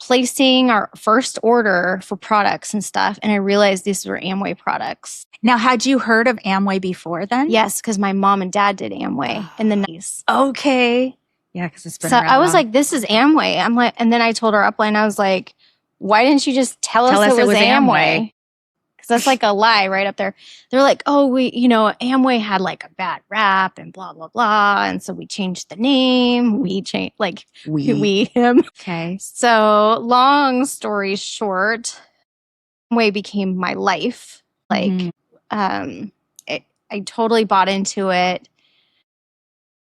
placing our first order for products and stuff. And I realized these were Amway products. Now, had you heard of Amway before then? Yes, because my mom and dad did Amway in the 90s. Okay. Yeah, because it's been So around I was long. like, this is Amway. I'm like, and then I told our upline, I was like, why didn't you just tell us it was Amway? Because that's like a lie right up there. They're like, oh, Amway had like a bad rap and blah, blah, blah. And so we changed the name. We changed, like, him. Okay. So long story short, Amway became my life. Like, I totally bought into it.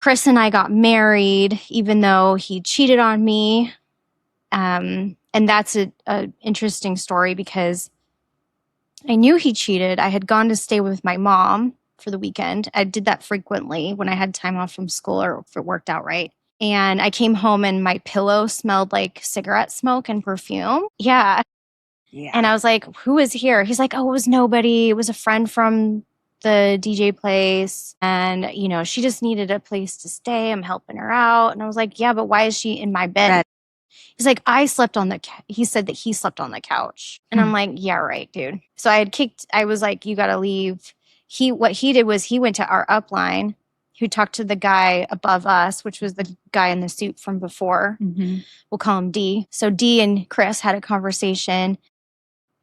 Chris and I got married, even though he cheated on me. And that's an interesting story because I knew he cheated. I had gone to stay with my mom for the weekend. I did that frequently when I had time off from school or if it worked out right. And I came home and my pillow smelled like cigarette smoke and perfume. Yeah. And I was like, who is here? He's like, oh, it was nobody. It was a friend from the DJ place, and she just needed a place to stay. I'm helping her out. And I was like, yeah, but why is she in my bed? He's like, he said that he slept on the couch. And I'm like, yeah, right, dude. So I was like, you got to leave. What he did was he went to our upline, who talked to the guy above us, which was the guy in the suit from before. We'll call him D. So D and Chris had a conversation,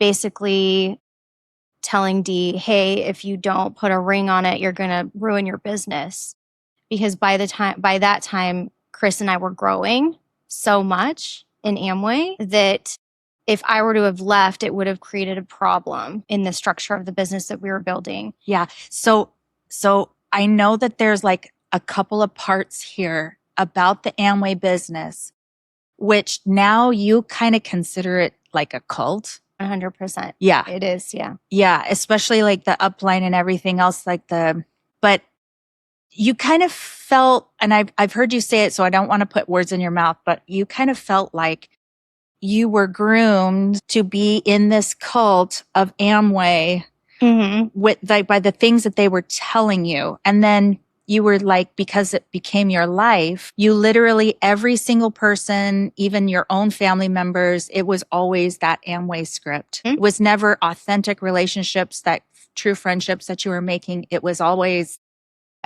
basically telling D, hey, if you don't put a ring on it, you're going to ruin your business. Because by that time, Chris and I were growing so much in Amway that if I were to have left, it would have created a problem in the structure of the business that we were building. Yeah. So I know that there's like a couple of parts here about the Amway business, which now you kind of consider it like a cult. 100%. Yeah. It is. Yeah. Yeah. Especially like the upline and everything else, but you kind of felt, and I've heard you say it, so I don't want to put words in your mouth, but you kind of felt like you were groomed to be in this cult of Amway with by the things that they were telling you. And then you were like, because it became your life, you literally, every single person, even your own family members, it was always that Amway script. It was never authentic relationships, that true friendships that you were making. It was always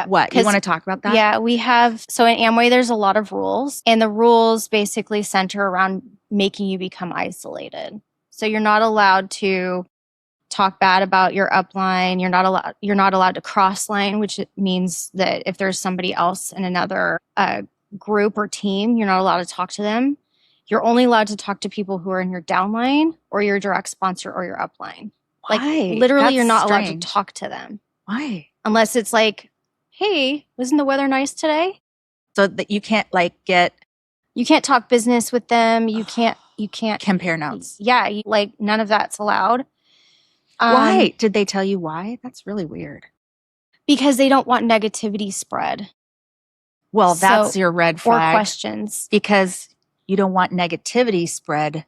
what? You want to talk about that? Yeah, so in Amway, there's a lot of rules, and the rules basically center around making you become isolated. So you're not allowed to talk bad about your upline. You're not allowed to cross line, which means that if there's somebody else in another group or team, you're not allowed to talk to them. You're only allowed to talk to people who are in your downline or your direct sponsor or your upline. Why? Like literally, That's you're not strange. allowed to talk to them. Why? Unless it's like, hey, wasn't the weather nice today? So that you can't you can't talk business with them. You can't compare notes. Yeah, none of that's allowed. Why? Did they tell you why? That's really weird. Because they don't want negativity spread. Well, that's your red flag. Or questions. Because you don't want negativity spread.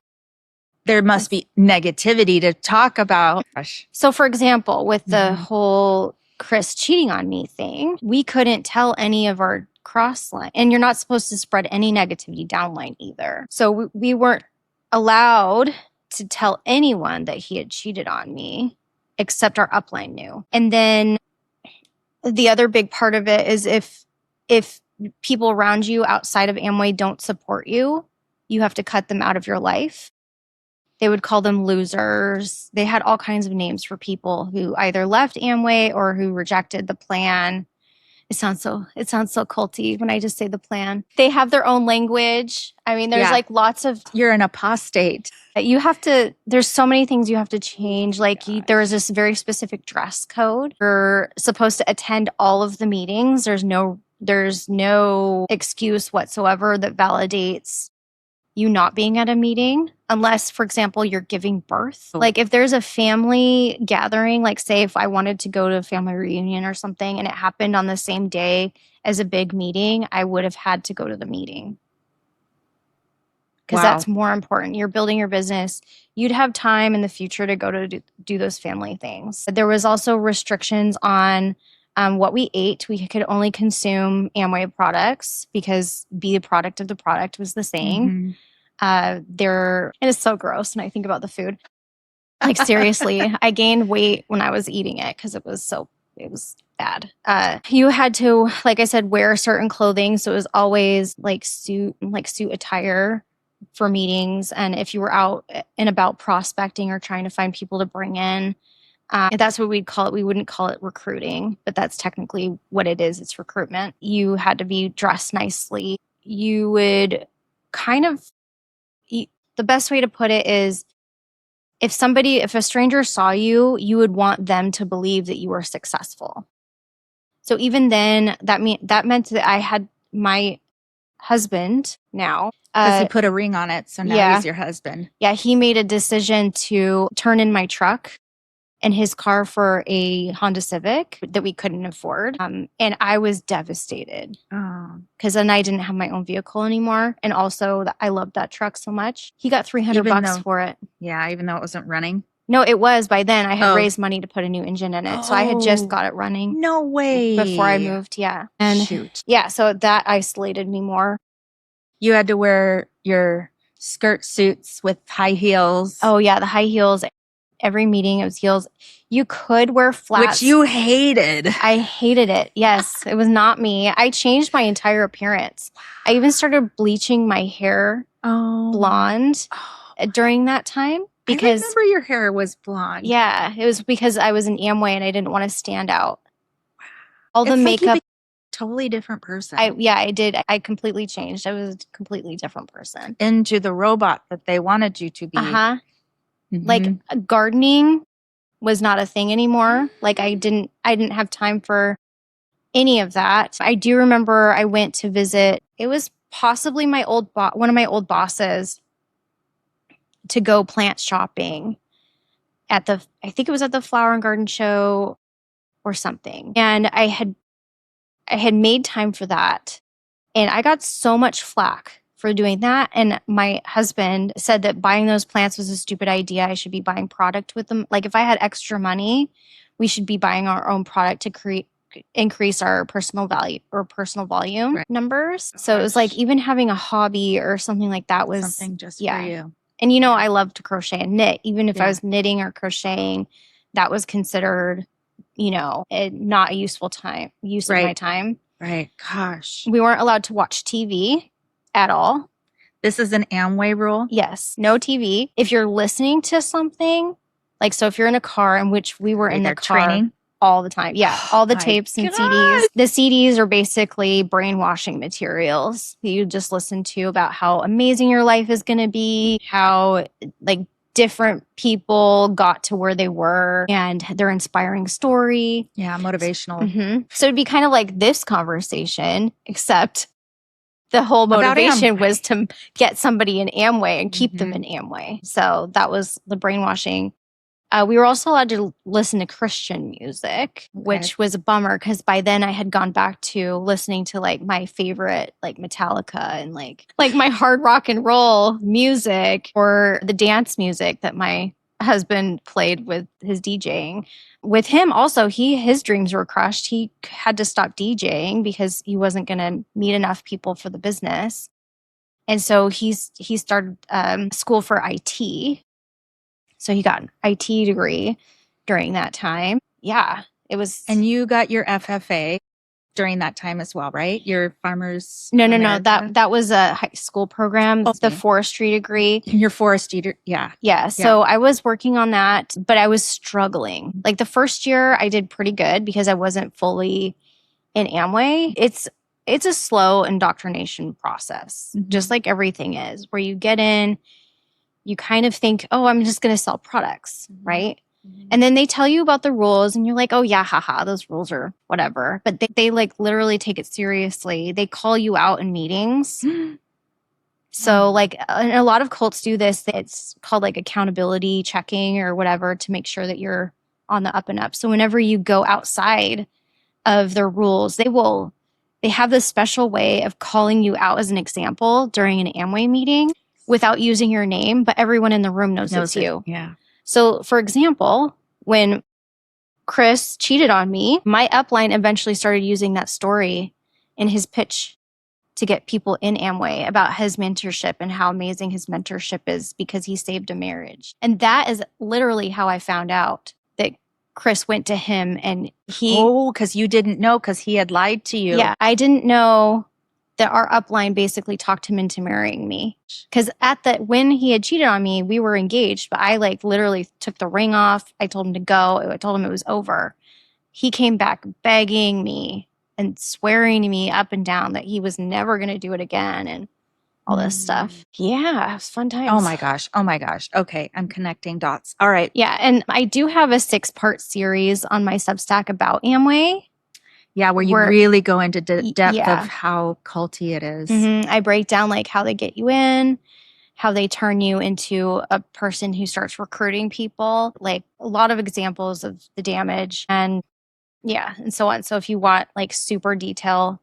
There must be negativity to talk about. So for example, with the whole Chris cheating on me thing, we couldn't tell any of our cross line, and you're not supposed to spread any negativity downline either. So we weren't allowed to tell anyone that he had cheated on me, except our upline knew. And then the other big part of it is if people around you outside of Amway don't support you, you have to cut them out of your life. They would call them losers. They had all kinds of names for people who either left Amway or who rejected the plan. It sounds so culty when I just say the plan. They have their own language. I mean, there's lots of... You're an apostate. There's so many things you have to change. There is this very specific dress code. You're supposed to attend all of the meetings. There's no excuse whatsoever that validates you not being at a meeting, unless, for example, you're giving birth. Like if there's a family gathering, like say if I wanted to go to a family reunion or something and it happened on the same day as a big meeting, I would have had to go to the meeting. Because that's more important. You're building your business. You'd have time in the future to go to do those family things. There was also restrictions on what we ate. We could only consume Amway products because be a product of the product was the saying. It is so gross when I think about the food. Like seriously, I gained weight when I was eating it because it was bad. You had to, like I said, wear certain clothing. So it was always suit attire for meetings. And if you were out and about prospecting or trying to find people to bring in, that's what we'd call it. We wouldn't call it recruiting, but that's technically what it is. It's recruitment. You had to be dressed nicely. You would the best way to put it is if a stranger saw you, you would want them to believe that you were successful. So even then that meant that I had my husband now. Because he put a ring on it, so now he's your husband. Yeah, he made a decision to turn in my truck and his car for a Honda Civic that we couldn't afford. And I was devastated because then I didn't have my own vehicle anymore. And also I loved that truck so much. He got $300 for it. Yeah, even though it wasn't running. No, it was by then. I had raised money to put a new engine in it. So I had just got it running. No way. Before I moved, yeah. And shoot. Yeah, so that isolated me more. You had to wear your skirt suits with high heels. Oh, yeah, the high heels. Every meeting, it was heels. You could wear flats. Which you hated. I hated it. Yes, it was not me. I changed my entire appearance. I even started bleaching my hair blonde during that time. Because I remember your hair was blonde. Yeah, it was because I was in Amway and I didn't want to stand out. All the It's makeup. like you totally different person. I did. I completely changed. I was a completely different person. Into the robot that they wanted you to be. Uh-huh. Like gardening was not a thing anymore. Like I didn't have time for any of that. I do remember I went to visit. It was possibly my one of my old bosses to go plant shopping at I think it was at the Flower and Garden Show or something. And I had made time for that. And I got so much flack for doing that. And my husband said that buying those plants was a stupid idea. I should be buying product with them. Like if I had extra money, we should be buying our own product to increase our personal value or personal volume numbers. So it was like even having a hobby or something like that was something just for you. And I love to crochet and knit. Even if I was knitting or crocheting, that was considered, not a useful use of my time. Right. Gosh. We weren't allowed to watch TV at all. This is an Amway rule? Yes. No TV. If you're listening to something, so if you're in a car, in which we were in the car training all the time. Yeah. All the tapes and CDs. The CDs are basically brainwashing materials that you just listen to about how amazing your life is going to be, how different people got to where they were and their inspiring story. Yeah, motivational. So it'd be kind of like this conversation, except the whole motivation was to get somebody in Amway and keep them in Amway. So that was the brainwashing. We were also allowed to listen to Christian music, which was a bummer because by then I had gone back to listening to my favorite Metallica and like my hard rock and roll music or the dance music that my husband played with his DJing. With him also, his dreams were crushed. He had to stop DJing because he wasn't going to meet enough people for the business. And so he started school for IT. So he got an IT degree during that time. Yeah, it was. And you got your FFA during that time as well, right? Your Farmers. No. That was a high school program. The forestry degree. Your forestry, yeah. So I was working on that, but I was struggling. The first year, I did pretty good because I wasn't fully in Amway. It's a slow indoctrination process, just like everything is, where you get in. You kind of think, oh, I'm just going to sell products, right? And then they tell you about the rules and you're like, oh yeah, haha, those rules are whatever. But they literally take it seriously. They call you out in meetings. So and a lot of cults do this. It's called accountability checking or whatever to make sure that you're on the up and up. So whenever you go outside of their rules, they have this special way of calling you out as an example during an Amway meeting. Without using your name, but everyone in the room knows it's you. Yeah. So, for example, when Chris cheated on me, my upline eventually started using that story in his pitch to get people in Amway about his mentorship and how amazing his mentorship is because he saved a marriage. And that is literally how I found out that Chris went to him and he... Oh, because you didn't know because he had lied to you. Yeah, I didn't know that our upline basically talked him into marrying me. Because when he had cheated on me, we were engaged, but I literally took the ring off. I told him to go. I told him it was over. He came back begging me and swearing to me up and down that he was never going to do it again and all this stuff. Yeah, it was fun times. Oh my gosh. Okay, I'm connecting dots. All right. Yeah, and I do have a 6-part series on my Substack about Amway. Yeah, where you really go into depth of how culty it is. I break down how they get you in, how they turn you into a person who starts recruiting people, a lot of examples of the damage and so on. So if you want super detail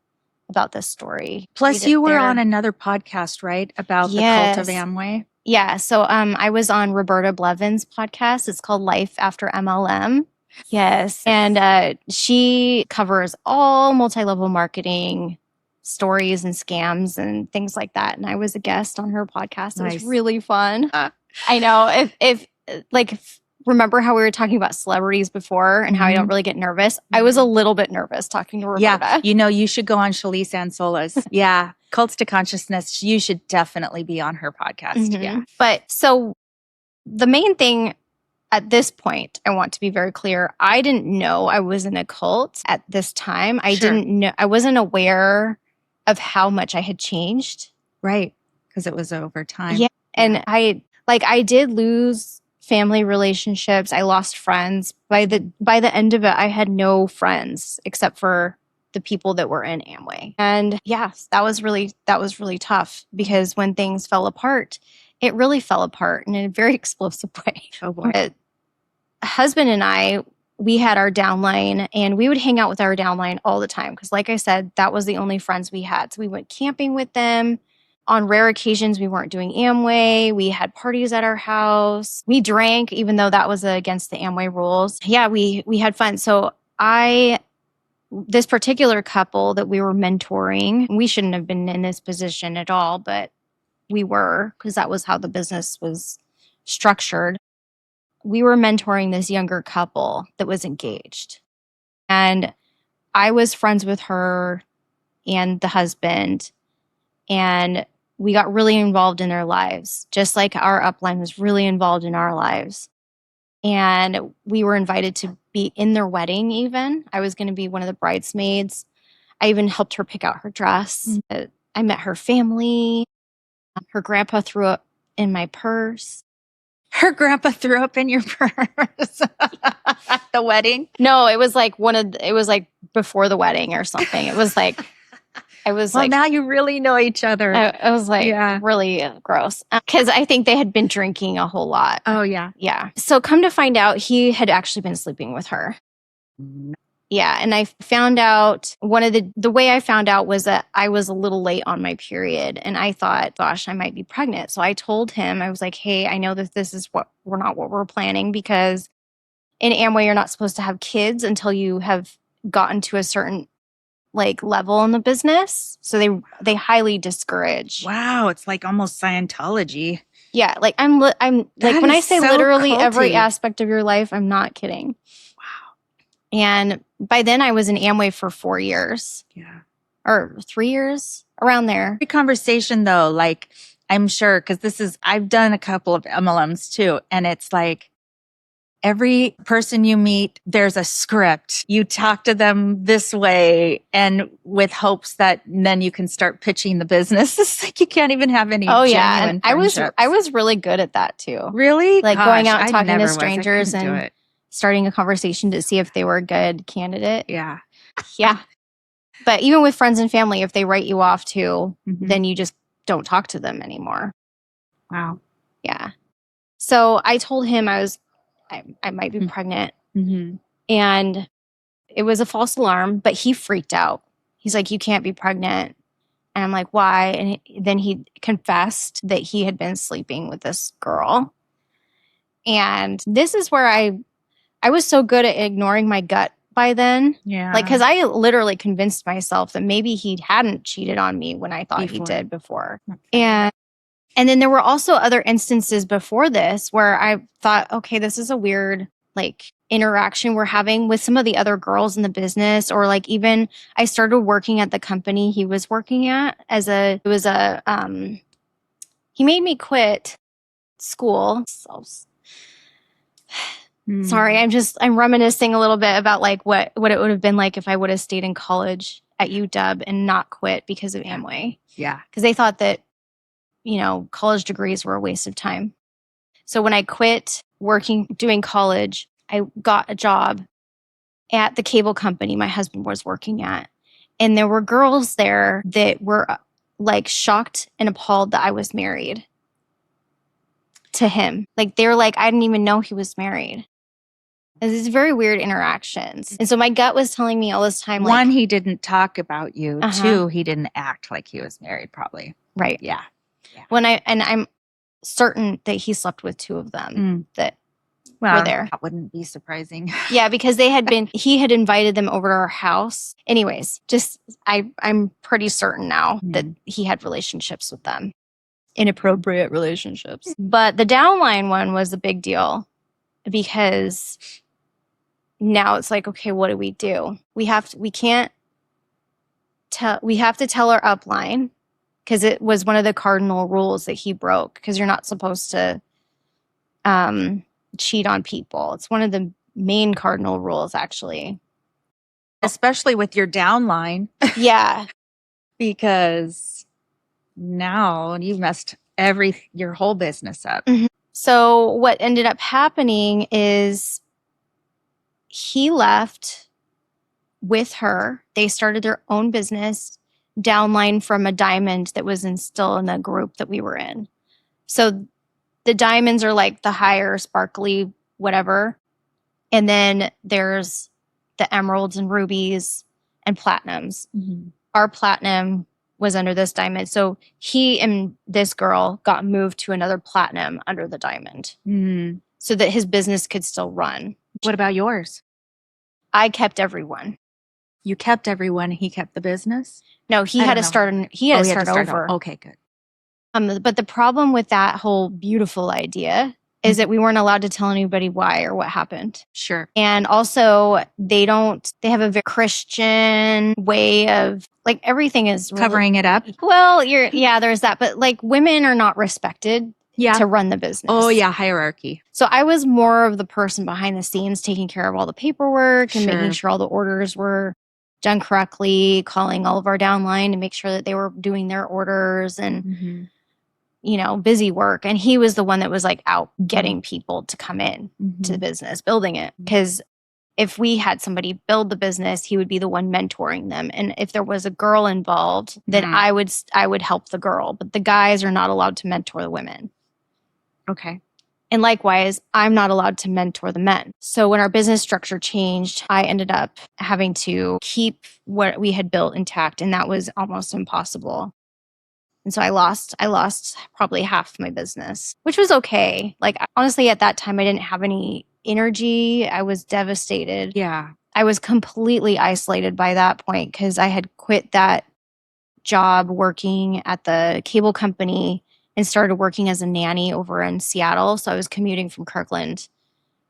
about this story. Plus you were on another podcast, right? About the cult of Amway. Yeah. So I was on Roberta Blevin's podcast. It's called Life After MLM. Yes. And she covers all multi-level marketing stories and scams and things like that. And I was a guest on her podcast. It was really fun. I know. Remember how we were talking about celebrities before and how I don't really get nervous? I was a little bit nervous talking to Roberta. Yeah. You should go on Shalise Ansola's. Yeah. Cults to Consciousness. You should definitely be on her podcast. Yeah. But so the main thing at this point, I want to be very clear. I didn't know I was in a cult at this time. I didn't know. I wasn't aware of how much I had changed. Right. Because it was over time. Yeah. And I did lose family relationships. I lost friends. By the end of it, I had no friends except for the people that were in Amway. And yes, that was really tough because when things fell apart, it really fell apart in a very explosive way. Oh boy. Husband and I, we had our downline and we would hang out with our downline all the time. Because like I said, that was the only friends we had. So we went camping with them. On rare occasions, we weren't doing Amway. We had parties at our house. We drank, even though that was against the Amway rules. Yeah, we had fun. So this particular couple that we were mentoring, we shouldn't have been in this position at all, but we were because that was how the business was structured. We were mentoring this younger couple that was engaged. And I was friends with her and the husband. And we got really involved in their lives, just like our upline was really involved in our lives. And we were invited to be in their wedding even. I was going to be one of the bridesmaids. I even helped her pick out her dress. I met her family. Her grandpa threw up in my purse. Her grandpa threw up in your purse at the wedding? No, it was like before the wedding or something. It was like... Well, now you really know each other. I was like, really gross. Because I think they had been drinking a whole lot. Oh, yeah. Yeah. So come to find out, he had actually been sleeping with her. Yeah. And I found out, the way I found out was that I was a little late on my period. And I thought, gosh, I might be pregnant. So I told him, I was like, hey, I know that this is not what we're planning, because in Amway, you're not supposed to have kids until you have gotten to a certain level in the business. So they highly discourage. Wow, it's like almost Scientology. Yeah, I'm like, when I say so literally culty. Every aspect of your life, I'm not kidding. Wow. And by then I was in Amway for 4 years. Yeah. Or 3 years, around there. Every conversation though, I'm sure, because I've done a couple of MLMs too, and it's like, every person you meet, there's a script. You talk to them this way and with hopes that then you can start pitching the business. It's like you can't even have any genuine friendships. I was really good at that too. Really? Going out and talking to strangers and starting a conversation to see if they were a good candidate. Yeah. Yeah. But even with friends and family, if they write you off too, then you just don't talk to them anymore. Wow. Yeah. So I told him I might be pregnant. And it was a false alarm, but he freaked out. He's like, you can't be pregnant. And I'm like, why? And then he confessed that he had been sleeping with this girl. And this is where I was so good at ignoring my gut by then. Yeah. Because I literally convinced myself that maybe he hadn't cheated on me when I thought he did before. And then there were also other instances before this where I thought, okay, this is a weird interaction we're having with some of the other girls in the business, or even I started working at the company he was working at he made me quit school. Sorry, I'm reminiscing a little bit about what it would have been like if I would have stayed in college at UW and not quit because of Amway. Yeah. Because they thought that college degrees were a waste of time. So when I quit doing college, I got a job at the cable company my husband was working at. And there were girls there that were shocked and appalled that I was married to him. They were like, I didn't even know he was married. And these very weird interactions. And so my gut was telling me all this time, one, he didn't talk about you. Two, he didn't act like he was married, probably. Right. Yeah. When I'm certain that he slept with 2 of them that were there. That wouldn't be surprising. Yeah, because he had invited them over to our house. Anyways, I'm pretty certain now that he had relationships with them. Inappropriate relationships. But the downline one was a big deal because now it's like, okay, what do? We have to tell our upline, because it was one of the cardinal rules that he broke, because you're not supposed to cheat on people. It's one of the main cardinal rules, actually. Especially with your downline. Yeah. Because now you messed your whole business up. Mm-hmm. So what ended up happening is he left with her. They started their own business downline from a diamond that was still in the group that we were in. So the diamonds are like the higher sparkly whatever. And then there's the emeralds and rubies and platinums. Mm-hmm. Our platinum was under this diamond. So he and this girl got moved to another platinum under the diamond so that his business could still run. What about yours? I kept everyone. You kept everyone. He kept the business? No, he had to start over. Okay, good. But the problem with that whole beautiful idea is that we weren't allowed to tell anybody why or what happened. Sure. And also they have a very Christian way of, like, everything is really, covering it up. Well, there's that. But like, women are not respected to run the business. Oh yeah. Hierarchy. So I was more of the person behind the scenes, taking care of all the paperwork and making sure all the orders were done correctly, calling all of our downline to make sure that they were doing their orders and, busy work. And he was the one that was like out getting people to come in to the business, building it. Because if we had somebody build the business, he would be the one mentoring them. And if there was a girl involved, then I would help the girl. But the guys are not allowed to mentor the women. Okay. And likewise, I'm not allowed to mentor the men. So when our business structure changed, I ended up having to keep what we had built intact, and that was almost impossible. And so I lost probably half my business, which was okay. Like, honestly, at that time, I didn't have any energy. I was devastated. Yeah. I was completely isolated by that point because I had quit that job working at the cable company and started working as a nanny over in Seattle. So I was commuting from Kirkland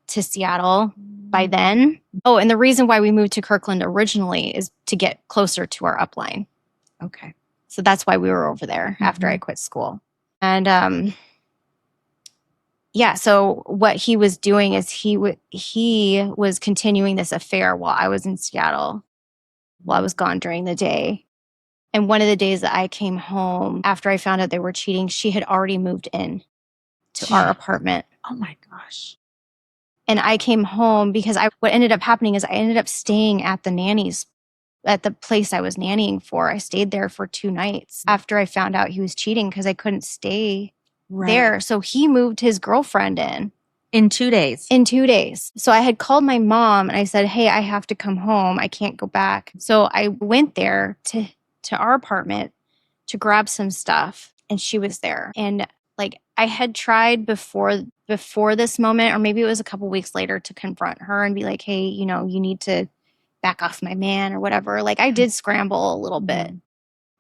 to Seattle by then. Oh, and the reason why we moved to Kirkland originally is to get closer to our upline. Okay. So that's why we were over there after I quit school. And so what he was doing is he was continuing this affair while I was in Seattle, while I was gone during the day. And one of the days that I came home after I found out they were cheating, she had already moved in to our apartment. Oh my gosh. And I came home because what ended up happening is I ended up staying at the place I was nannying for. I stayed there for 2 nights after I found out he was cheating because I couldn't stay there. So he moved his girlfriend in 2 days. So I had called my mom and I said, hey, I have to come home. I can't go back. So I went there to our apartment to grab some stuff, and she was there. And like, I had tried before this moment, or maybe it was a couple weeks later, to confront her and be like, hey, you need to back off my man or whatever. Like, I did scramble a little bit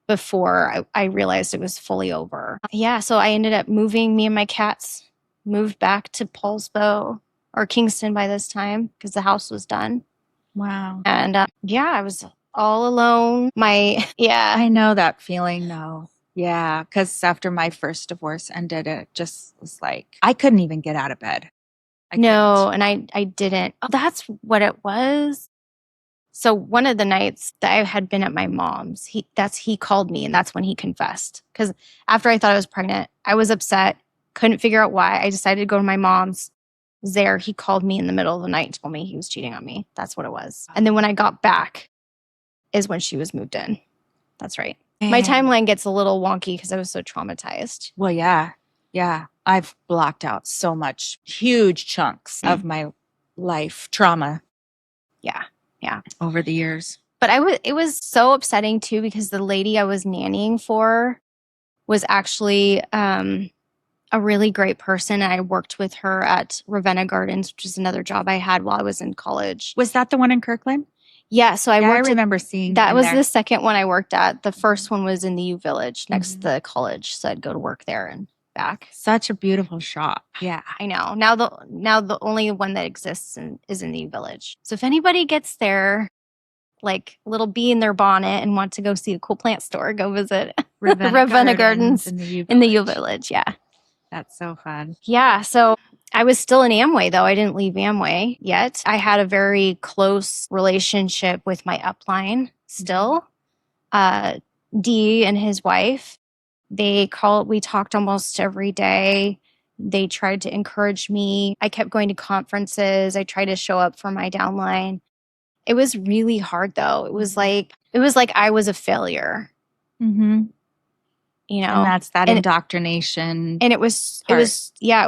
before I realized it was fully over. Yeah. So I ended up moving. Me and my cats moved back to Paulsbo or Kingston by this time because the house was done. Wow. And I was all alone. I know that feeling though. Yeah. Because after my first divorce ended, it just was like, I couldn't even get out of bed. No, and I didn't. Oh, that's what it was. So one of the nights that I had been at my mom's, he called me, and that's when he confessed. Because after I thought I was pregnant, I was upset, couldn't figure out why. I decided to go to my mom's. Was there. He called me in the middle of the night and told me he was cheating on me. That's what it was. And then when I got back is when she was moved in. That's right. My timeline gets a little wonky because I was so traumatized. Well, yeah. Yeah. I've blocked out so much, huge chunks of my life trauma. Yeah. Yeah. Over the years. But it was so upsetting too, because the lady I was nannying for was actually a really great person. I worked with her at Ravenna Gardens, which is another job I had while I was in college. Was that the one in Kirkland? Yeah, so I Yeah, I worked remember seeing that in was there. the second one I worked at. The first one was in the U Village next to the college, so I'd go to work there and back. Such a beautiful shop. Yeah. I know. Now the only one that exists is in the U Village. So if anybody gets there, like little bee in their bonnet and want to go see a cool plant store, go visit Ravenna Gardens in the U in the U Village. Yeah. That's so fun. Yeah. So I was still in Amway, though. I didn't leave Amway yet. I had a very close relationship with my upline still. Dee and his wife, we talked almost every day. They tried to encourage me. I kept going to conferences. I tried to show up for my downline. It was really hard, though. It was like I was a failure. Mm-hmm. You know, and that's that indoctrination. And it was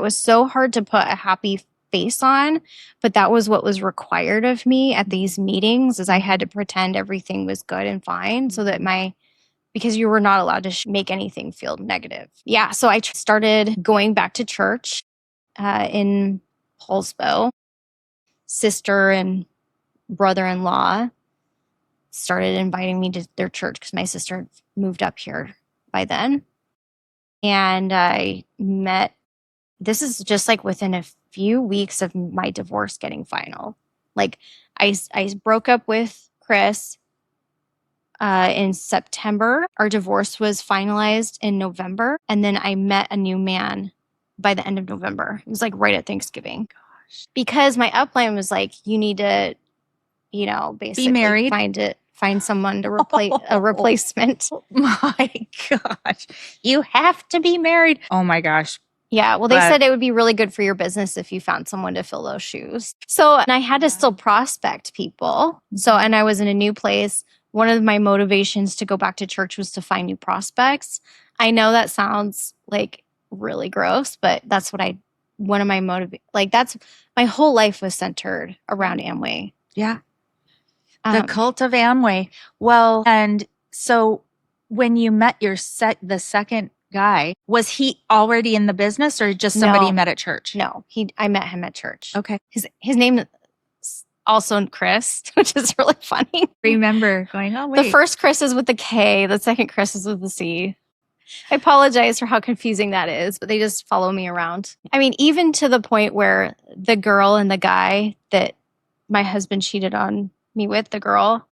so hard to put a happy face on, but that was what was required of me at these meetings, is I had to pretend everything was good and fine so that because you were not allowed to make anything feel negative. Yeah, so I started going back to church in Paulsbo. Sister and brother-in-law started inviting me to their church because my sister moved up here by then. And I this is just like within a few weeks of my divorce getting final. Like I broke up with Chris in September. Our divorce was finalized in November. And then I met a new man by the end of November. It was like right at Thanksgiving. Gosh. Because my upline was like, you need to, basically be married, find someone to replace a replacement. Oh my gosh. You have to be married. Oh my gosh. Yeah. Well, they said it would be really good for your business if you found someone to fill those shoes. So, and I had to still prospect people. So, and I was in a new place. One of my motivations to go back to church was to find new prospects. I know that sounds like really gross, but that's one of my that's my whole life was centered around Amway. Yeah. The cult of Amway. Well, and so when you met the second guy, was he already in the business or just somebody you met at church? No, I met him at church. Okay. His name is also Chris, which is really funny. Remember going, oh, wait. The first Chris is with the K. The second Chris is with the C. I apologize for how confusing that is, but they just follow me around. I mean, even to the point where the girl and the guy that my husband cheated on me with, the girl,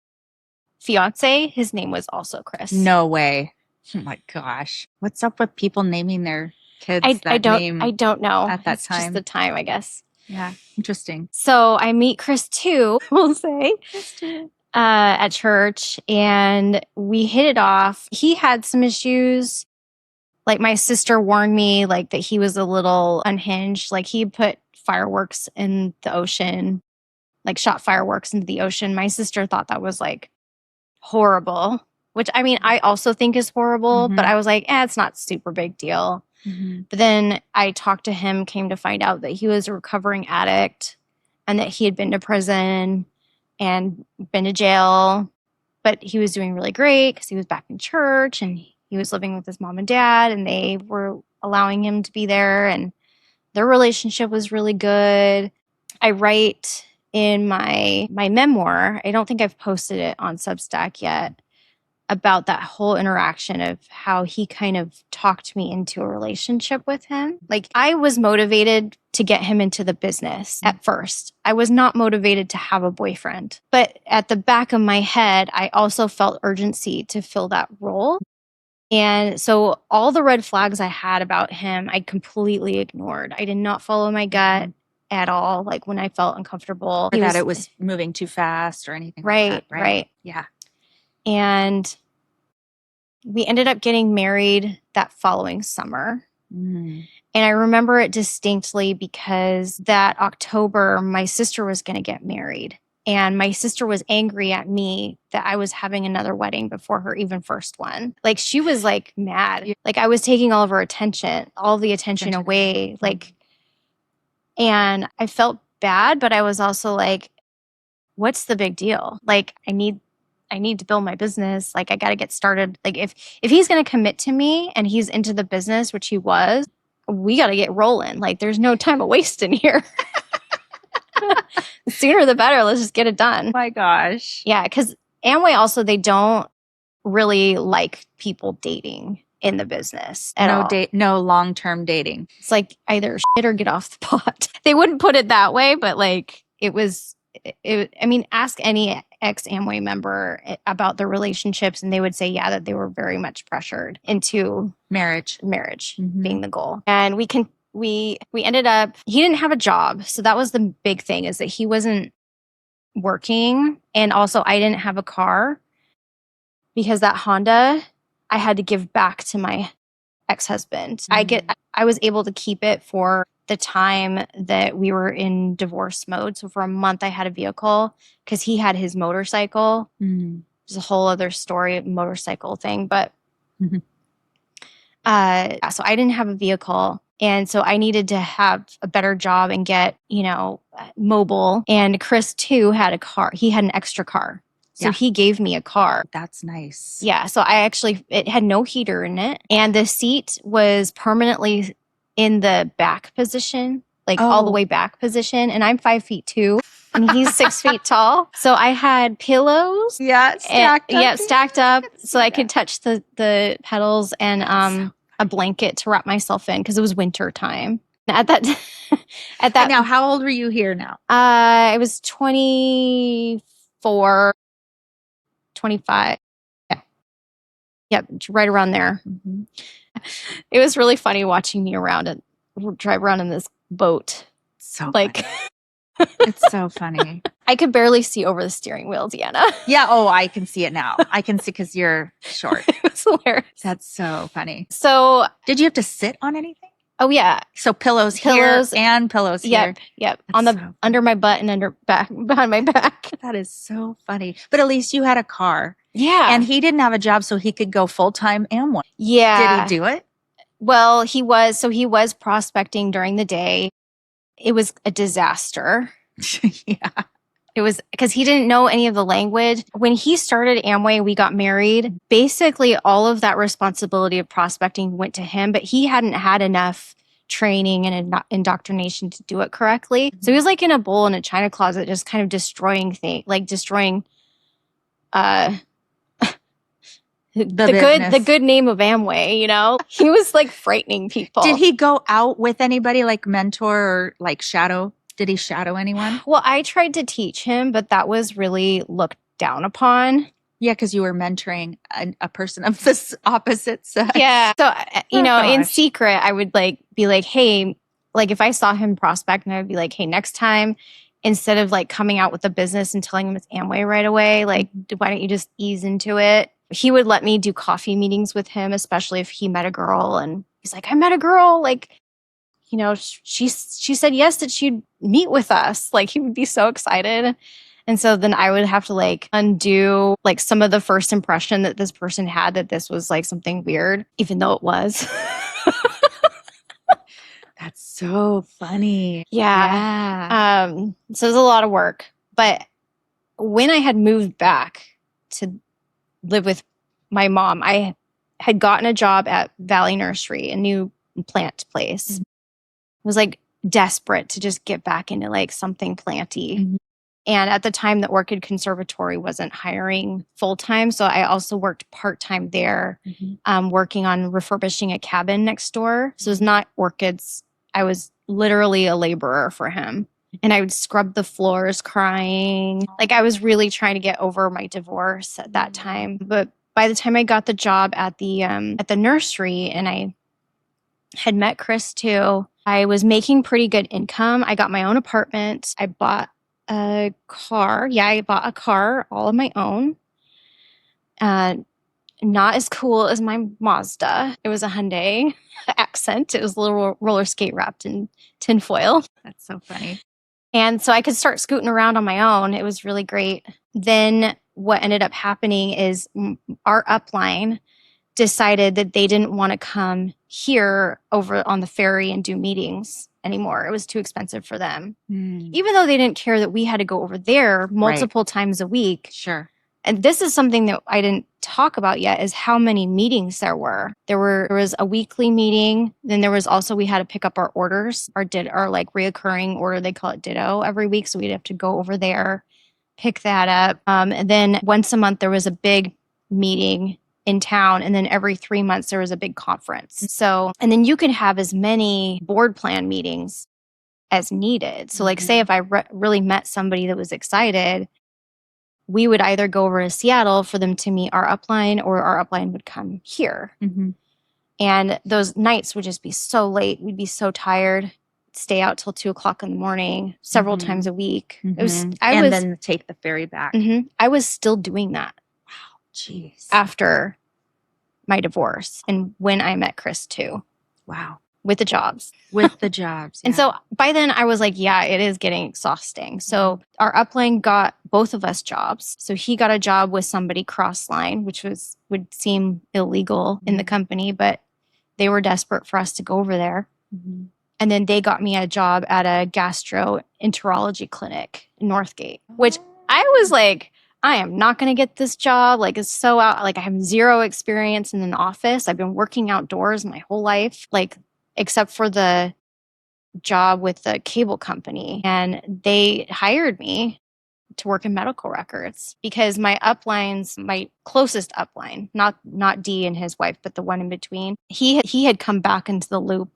fiance, his name was also Chris. No way. Oh my gosh. What's up with people naming their kids I don't know. At that it's time. Just the time, I guess. Yeah. Interesting. So I meet Chris too, we'll say, at church, and we hit it off. He had some issues. Like my sister warned me that he was a little unhinged. Like he put fireworks in the ocean, shot fireworks into the ocean. My sister thought that was horrible, which I mean, I also think is horrible, but I was like, it's not super big deal. But then I talked to him, came to find out that he was a recovering addict and that he had been to prison and been to jail, but he was doing really great because he was back in church and he was living with his mom and dad and they were allowing him to be there and their relationship was really good. I write in my memoir, I don't think I've posted it on Substack yet, about that whole interaction of how he kind of talked me into a relationship with him. I was motivated to get him into the business at first. I was not motivated to have a boyfriend. But at the back of my head, I also felt urgency to fill that role. And so all the red flags I had about him, I completely ignored. I did not follow my gut at all. When I felt uncomfortable. Or that it was moving too fast or anything right, like that. Right. Yeah. And we ended up getting married that following summer. And I remember it distinctly because that October, my sister was going to get married. And my sister was angry at me that I was having another wedding before her even first one. She was mad. I was taking all of her attention, all the attention away. And I felt bad, but I was also what's the big deal? I need to build my business. I got to get started. If he's going to commit to me and he's into the business, which he was, we got to get rolling. Like, there's no time to waste in here. The sooner the better. Let's just get it done. Oh my gosh. Yeah, because Amway also, they don't really like people dating in the business at all. No long-term dating. It's like either shit or get off the pot. They wouldn't put it that way, but like I mean, ask any ex-Amway member about their relationships, and they would say, yeah, that they were very much pressured into marriage being the goal. And we ended up, he didn't have a job. So that was the big thing, is that he wasn't working. And also I didn't have a car, because that Honda I had to give back to my ex-husband. I was able to keep it for the time that we were in divorce mode. So for a month I had a vehicle, because he had his motorcycle. There's a whole other story, motorcycle thing. But so I didn't have a vehicle. And so I needed to have a better job and get, mobile. And Chris too had a car. He had an extra car. So he gave me a car. That's nice. Yeah. So it had no heater in it. And the seat was permanently in the back position, like all the way back position. And I'm 5'2" and he's 6 feet tall. So I had pillows. Stacked up. So I could touch the pedals and a blanket to wrap myself in, because it was winter time. At that now, how old were you here now? I was 24. 25. Yeah. Yep. Right around there. It was really funny watching me drive around in this boat. So like, it's so funny. I could barely see over the steering wheel, Deanna. Yeah. Oh, I can see it now. I can see, because you're short. It was hilarious. That's so funny. So did you have to sit on anything? Oh yeah. So pillows here and pillows here. Yep. Under my butt and behind my back. That is so funny. But at least you had a car. Yeah. And he didn't have a job, so he could go full-time Amway. Yeah. Did he do it? Well, he was prospecting during the day. It was a disaster. Yeah. It was because he didn't know any of the language. When he started Amway, we got married. Basically, all of that responsibility of prospecting went to him, but he hadn't had enough training and indoctrination to do it correctly. So he was like in a bowl in a china closet, just kind of destroying things, like destroying the good name of Amway, He was like frightening people. Did he go out with anybody, like mentor or like shadow? Did he shadow anyone? Well, I tried to teach him, but that was really looked down upon. Yeah, because you were mentoring a person of this opposite sex. Yeah. So, in secret, I would be like, hey, like if I saw him prospect, and I would be like, hey, next time, instead of like coming out with the business and telling him it's Amway right away, like, why don't you just ease into it? He would let me do coffee meetings with him, especially if he met a girl. And he's like, I met a girl, like, she said yes, that she'd meet with us. Like, he would be so excited. And so then I would have to like undo like some of the first impression that this person had, that this was like something weird, even though it was. That's so funny. Yeah. So it was a lot of work. But when I had moved back to live with my mom, I had gotten a job at Valley Nursery, a new plant place. I was like desperate to just get back into like something planty. And at the time, the Orchid Conservatory wasn't hiring full-time. So I also worked part-time there, working on refurbishing a cabin next door. So it was not orchids. I was literally a laborer for him. And I would scrub the floors crying. Like, I was really trying to get over my divorce at that time. But by the time I got the job at the nursery, and I had met Chris too, I was making pretty good income. I got my own apartment. I bought a car. Yeah, I bought a car all on my own. Not as cool as my Mazda. It was a Hyundai Accent. It was a little roller skate wrapped in tinfoil. That's so funny. And so I could start scooting around on my own. It was really great. Then what ended up happening is our upline decided that they didn't want to come here over on the ferry and do meetings anymore. It was too expensive for them. Even though they didn't care that we had to go over there multiple times a week. Sure. And this is something that I didn't talk about yet is how many meetings there were. There was a weekly meeting. Then there was also, we had to pick up our orders, our like reoccurring order. They call it ditto every week. So we'd have to go over there, pick that up. And then once a month, there was a big meeting in town. And then every 3 months, there was a big conference. So, and then you could have as many board plan meetings as needed. So like, say if I really met somebody that was excited, we would either go over to Seattle for them to meet our upline, or our upline would come here. And those nights would just be so late. We'd be so tired, stay out till 2:00 in the morning, several times a week. Then take the ferry back. I was still doing that. Wow. Jeez. After my divorce and when I met Chris too. Wow. With the jobs. And so by then I was like, yeah, it is getting exhausting. So our upline got both of us jobs. So he got a job with somebody cross-line, which would seem illegal in the company, but they were desperate for us to go over there. And then they got me a job at a gastroenterology clinic in Northgate, which I was like, I am not going to get this job. Like, it's so out. Like, I have zero experience in an office. I've been working outdoors my whole life. Like, except for the job with the cable company. And they hired me to work in medical records because my closest upline, not D and his wife, but the one in between, he had come back into the loop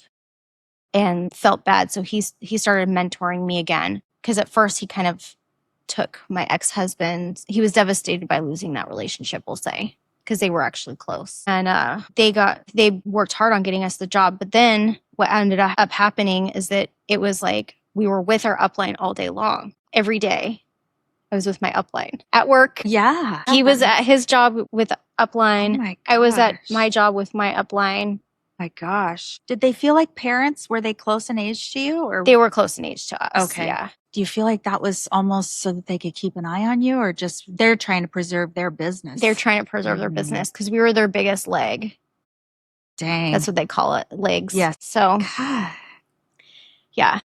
and felt bad. So he started mentoring me again. Because at first he kind of took my ex-husband. He was devastated by losing that relationship, we'll say, because they were actually close. And they worked hard on getting us the job. But then what ended up happening is that it was like we were with our upline all day long. Every day I was with my upline at work. Yeah. He was at his job with upline. Oh my I was at gosh. my job with my upline. My gosh. Did they feel like parents? Were they close in age to you? Or They were close in age to us. Okay. Yeah. Do you feel like that was almost so that they could keep an eye on you, or just they're trying to preserve their business? They're trying to preserve their business because we were their biggest leg. Dang. That's what they call it, legs. Yes. So, God. yeah.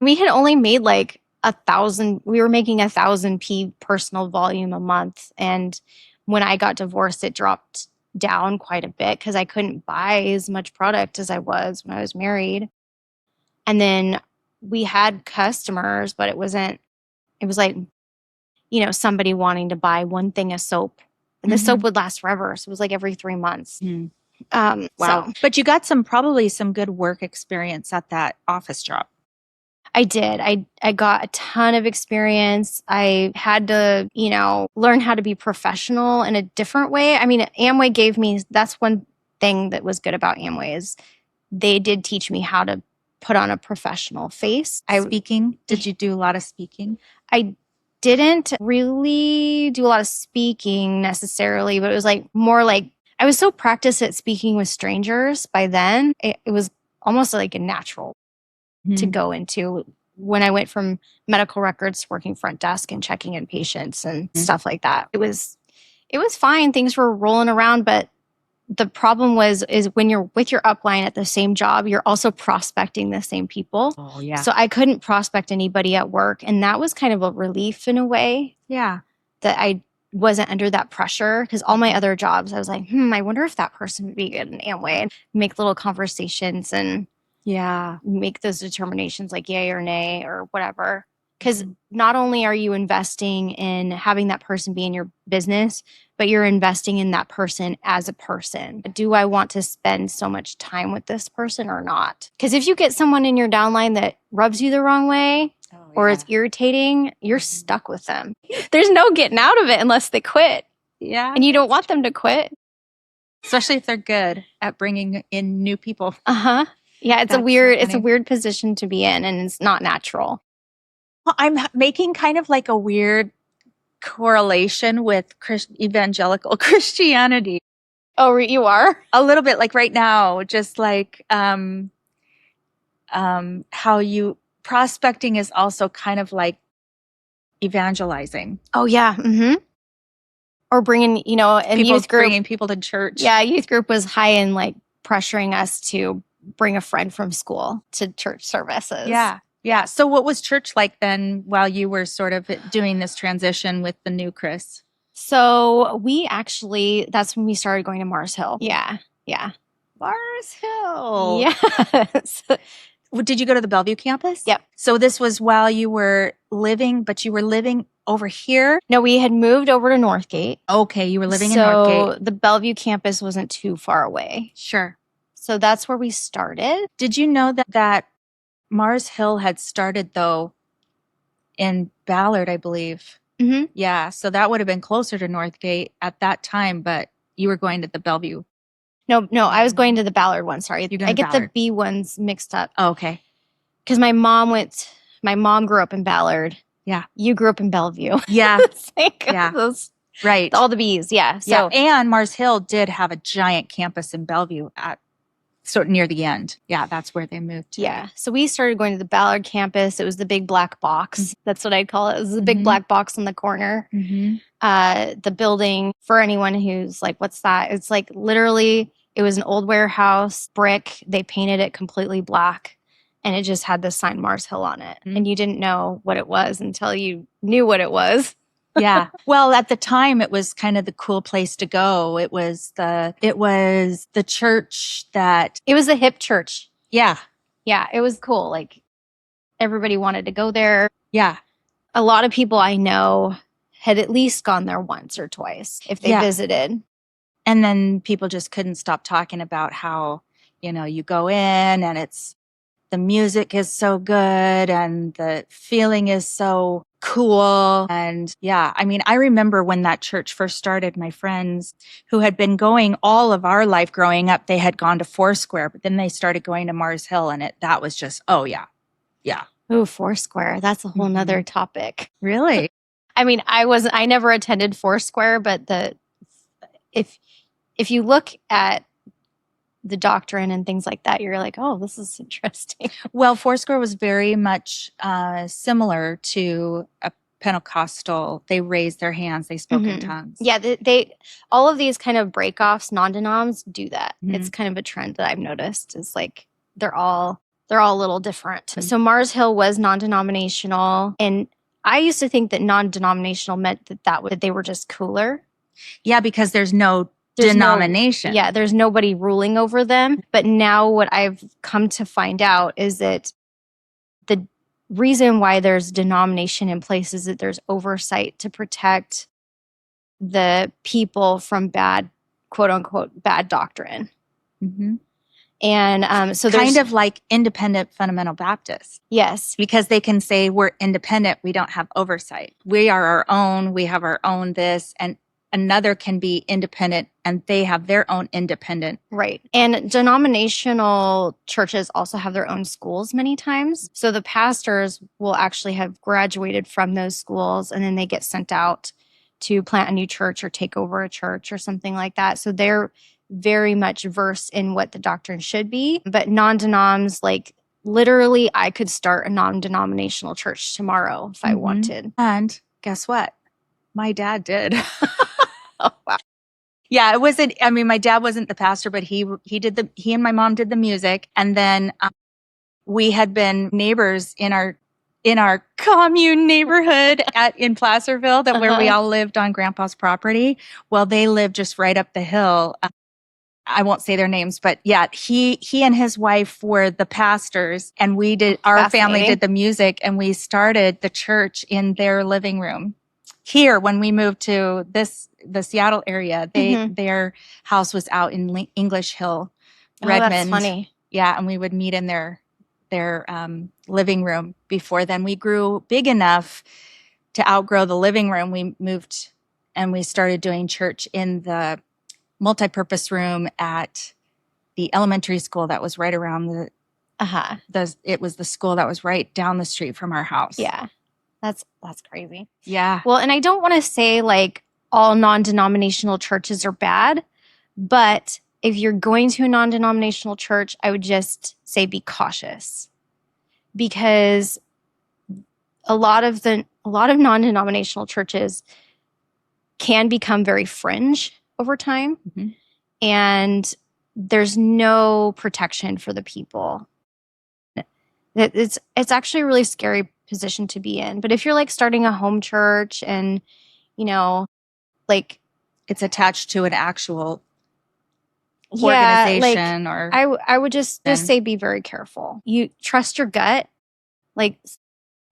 We had only made like 1,000. We were making 1,000 P personal volume a month. And when I got divorced, it dropped down quite a bit because I couldn't buy as much product as I was when I was married. And then we had customers, but it was like, somebody wanting to buy one thing of soap, and the soap would last forever. So it was like every 3 months. Wow. So But you got probably some good work experience at that office job. I did. I got a ton of experience. I had to, learn how to be professional in a different way. I mean, Amway gave me, that's one thing that was good about Amway is they did teach me how to put on a professional face. Speaking? Did you do a lot of speaking? I didn't really do a lot of speaking necessarily, but it was like more like I was so practiced at speaking with strangers by then. It was almost like a natural to go into when I went from medical records to working front desk and checking in patients and stuff like that. It was fine. Things were rolling around, but the problem is when you're with your upline at the same job, you're also prospecting the same people. Oh, yeah. So I couldn't prospect anybody at work. And that was kind of a relief in a way. Yeah. That I wasn't under that pressure because all my other jobs, I was like, I wonder if that person would be good in Amway, and make little conversations and make those determinations like yay or nay or whatever. Because not only are you investing in having that person be in your business, but you're investing in that person as a person. Do I want to spend so much time with this person or not? Because if you get someone in your downline that rubs you the wrong way or is irritating, you're stuck with them. There's no getting out of it unless they quit. Yeah. And you don't want them to quit. Especially if they're good at bringing in new people. Uh-huh. Yeah, it's That's it's a weird position to be in, and it's not natural. Well, I'm making kind of like a weird correlation with evangelical Christianity. Oh, you are? A little bit, like right now, just like how you prospecting is also kind of like evangelizing. Oh, yeah. Mm-hmm. Or bringing, and youth group. Bringing people to church. Yeah, youth group was high in like pressuring us to bring a friend from school to church services. Yeah. Yeah. So what was church like then while you were sort of doing this transition with the new Chris? So that's when we started going to Mars Hill. Yeah. Yeah. Mars Hill. Yes. Did you go to the Bellevue campus? Yep. So this was while you were living, but you were living over here? No, we had moved over to Northgate. Okay, you were living in Northgate. So the Bellevue campus wasn't too far away. Sure. So that's where we started. Did you know that Mars Hill had started, though, in Ballard, I believe? Mm-hmm. Yeah, so that would have been closer to Northgate at that time, but you were going to the Bellevue. No, I was going to the Ballard one. Sorry. You're going I to get Ballard. the B ones mixed up. Oh, okay. Because my mom grew up in Ballard. Yeah. You grew up in Bellevue. Yeah. It's like Yeah. those, Right. all the B's. Yeah. So, yeah. And Mars Hill did have a giant campus in Bellevue near the end. Yeah, that's where they moved to. Yeah. So we started going to the Ballard campus. It was the big black box. Mm-hmm. That's what I'd call it. It was the big black box in the corner. Mm-hmm. The building, for anyone who's like, what's that? It's like literally, it was an old warehouse, brick. They painted it completely black. And it just had the sign Mars Hill on it. Mm-hmm. And you didn't know what it was until you knew what it was. Yeah. Well, at the time, it was kind of the cool place to go. It was the church that. It was a hip church. Yeah. Yeah. It was cool. Like everybody wanted to go there. Yeah. A lot of people I know had at least gone there once or twice if they visited. And then people just couldn't stop talking about how, you go in and the music is so good and the feeling is so cool. And yeah, I mean, I remember when that church first started, my friends who had been going all of our life growing up, they had gone to Foursquare, but then they started going to Mars Hill and that was just, oh yeah. Yeah. Oh, Foursquare. That's a whole nother topic. Really? I mean, I never attended Foursquare, but if you look at the doctrine and things like that, you're like, oh, this is interesting. Well, Foursquare was very much similar to a Pentecostal. They raised their hands, they spoke in tongues. Yeah, they all of these kind of breakoffs, non-denoms do that. Mm-hmm. It's kind of a trend that I've noticed. Is like they're all a little different. Mm-hmm. So Mars Hill was non-denominational, and I used to think that non-denominational meant that they were just cooler. Yeah, because there's no denomination. There's nobody ruling over them. But now what I've come to find out is that the reason why there's denomination in place is that there's oversight to protect the people from bad, quote unquote, bad doctrine. Mm-hmm. And so there's kind of like independent fundamental Baptists. Yes. Because they can say we're independent, we don't have oversight. We are our own, we have our own this, and another can be independent and they have their own independent. Right. And denominational churches also have their own schools many times. So the pastors will actually have graduated from those schools and then they get sent out to plant a new church or take over a church or something like that. So they're very much versed in what the doctrine should be. But non-denoms, like literally, I could start a non-denominational church tomorrow if I wanted. And guess what? My dad did. Oh, wow. Yeah, it wasn't. I mean, my dad wasn't the pastor, but he and my mom did the music, and then we had been neighbors in our commune neighborhood in Placerville, where we all lived on Grandpa's property. Well, they lived just right up the hill. I won't say their names, but yeah, he and his wife were the pastors, and we did. Our family did the music, and we started the church in their living room. Here, when we moved to the Seattle area, their house was out in English Hill, Redmond. Oh, that's funny. Yeah, and we would meet in their living room. Before then, we grew big enough to outgrow the living room. We moved and we started doing church in the multipurpose room at the elementary school that was right around it was the school that was right down the street from our house. Yeah. That's crazy. Yeah. Well, and I don't want to say like all non-denominational churches are bad, but if you're going to a non-denominational church, I would just say be cautious, because a lot of non-denominational churches can become very fringe over time, and there's no protection for the people. It's actually a really scary position to be in. But if you're like starting a home church and, like it's attached to an actual yeah, like organization or I would just say be very careful. You trust your gut. Like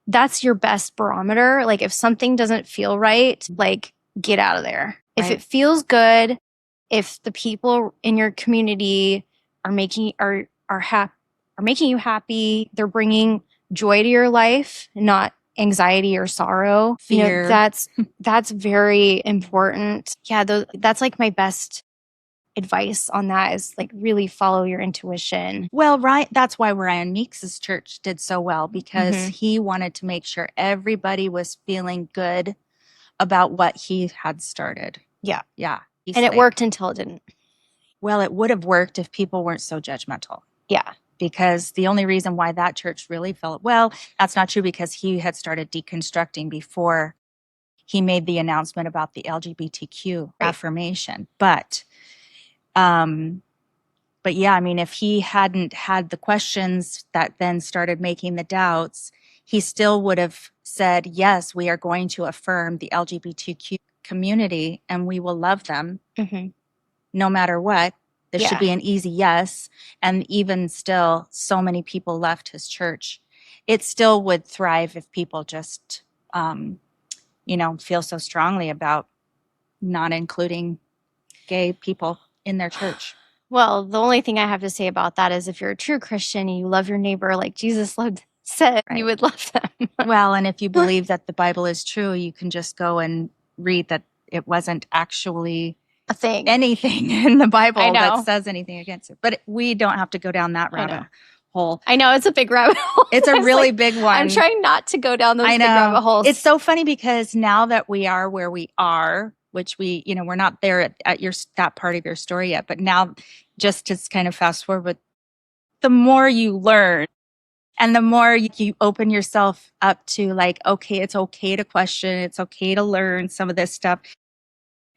that's your best barometer. Like if something doesn't feel right, like get out of there. If it feels good, if the people in your community are making you happy, they're bringing joy to your life, not anxiety or sorrow. Fear. You know, that's very important. Yeah, that's like my best advice on that is like really follow your intuition. Well, right. That's why Ryan Meeks's church did so well, because he wanted to make sure everybody was feeling good about what he had started. Yeah. Yeah. And it worked until it didn't. Well, it would have worked if people weren't so judgmental. Yeah. Because the only reason why that church really fell, well, that's not true, because he had started deconstructing before he made the announcement about the LGBTQ affirmation. But yeah, I mean, if he hadn't had the questions that then started making the doubts, he still would have said, yes, we are going to affirm the LGBTQ community and we will love them no matter what. This should be an easy yes. And even still, so many people left his church. It still would thrive if people just, feel so strongly about not including gay people in their church. Well, the only thing I have to say about that is if you're a true Christian and you love your neighbor like Jesus said, you would love them. Well, and if you believe that the Bible is true, you can just go and read that it wasn't actually a thing, anything in the Bible that says anything against it. But we don't have to go down that rabbit hole. I know, it's a big rabbit hole. It's a really big one. I'm trying not to go down those big rabbit holes. It's so funny because now that we are where we are, which we're not there at that part of your story yet, but now just to kind of fast forward, the more you learn and the more you open yourself up to like, okay, it's okay to question, it's okay to learn some of this stuff.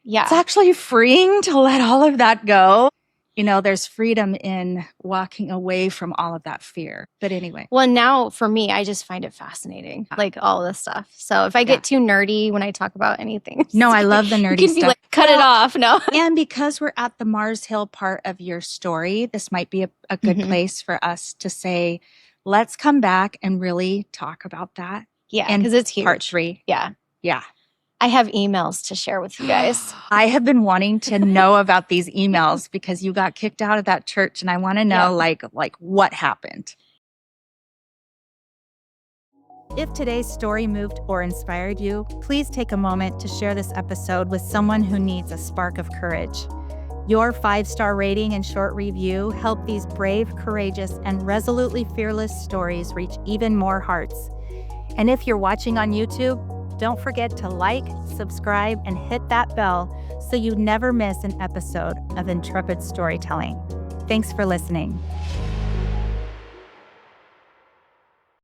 Yeah. It's actually freeing to let all of that go. There's freedom in walking away from all of that fear. But anyway. Well, now for me, I just find it fascinating, like all this stuff. So if I get too nerdy when I talk about anything. No, I love the nerdy stuff. Like, cut it off. No. And because we're at the Mars Hill part of your story, this might be a good place for us to say, let's come back and really talk about that. Yeah, because it's huge. Part 3. Yeah. Yeah. I have emails to share with you guys. I have been wanting to know about these emails because you got kicked out of that church, and I want to know like what happened. If today's story moved or inspired you, please take a moment to share this episode with someone who needs a spark of courage. Your 5-star rating and short review help these brave, courageous, and resolutely fearless stories reach even more hearts. And if you're watching on YouTube, don't forget to like, subscribe, and hit that bell so you never miss an episode of Intrepid Storytelling. Thanks for listening.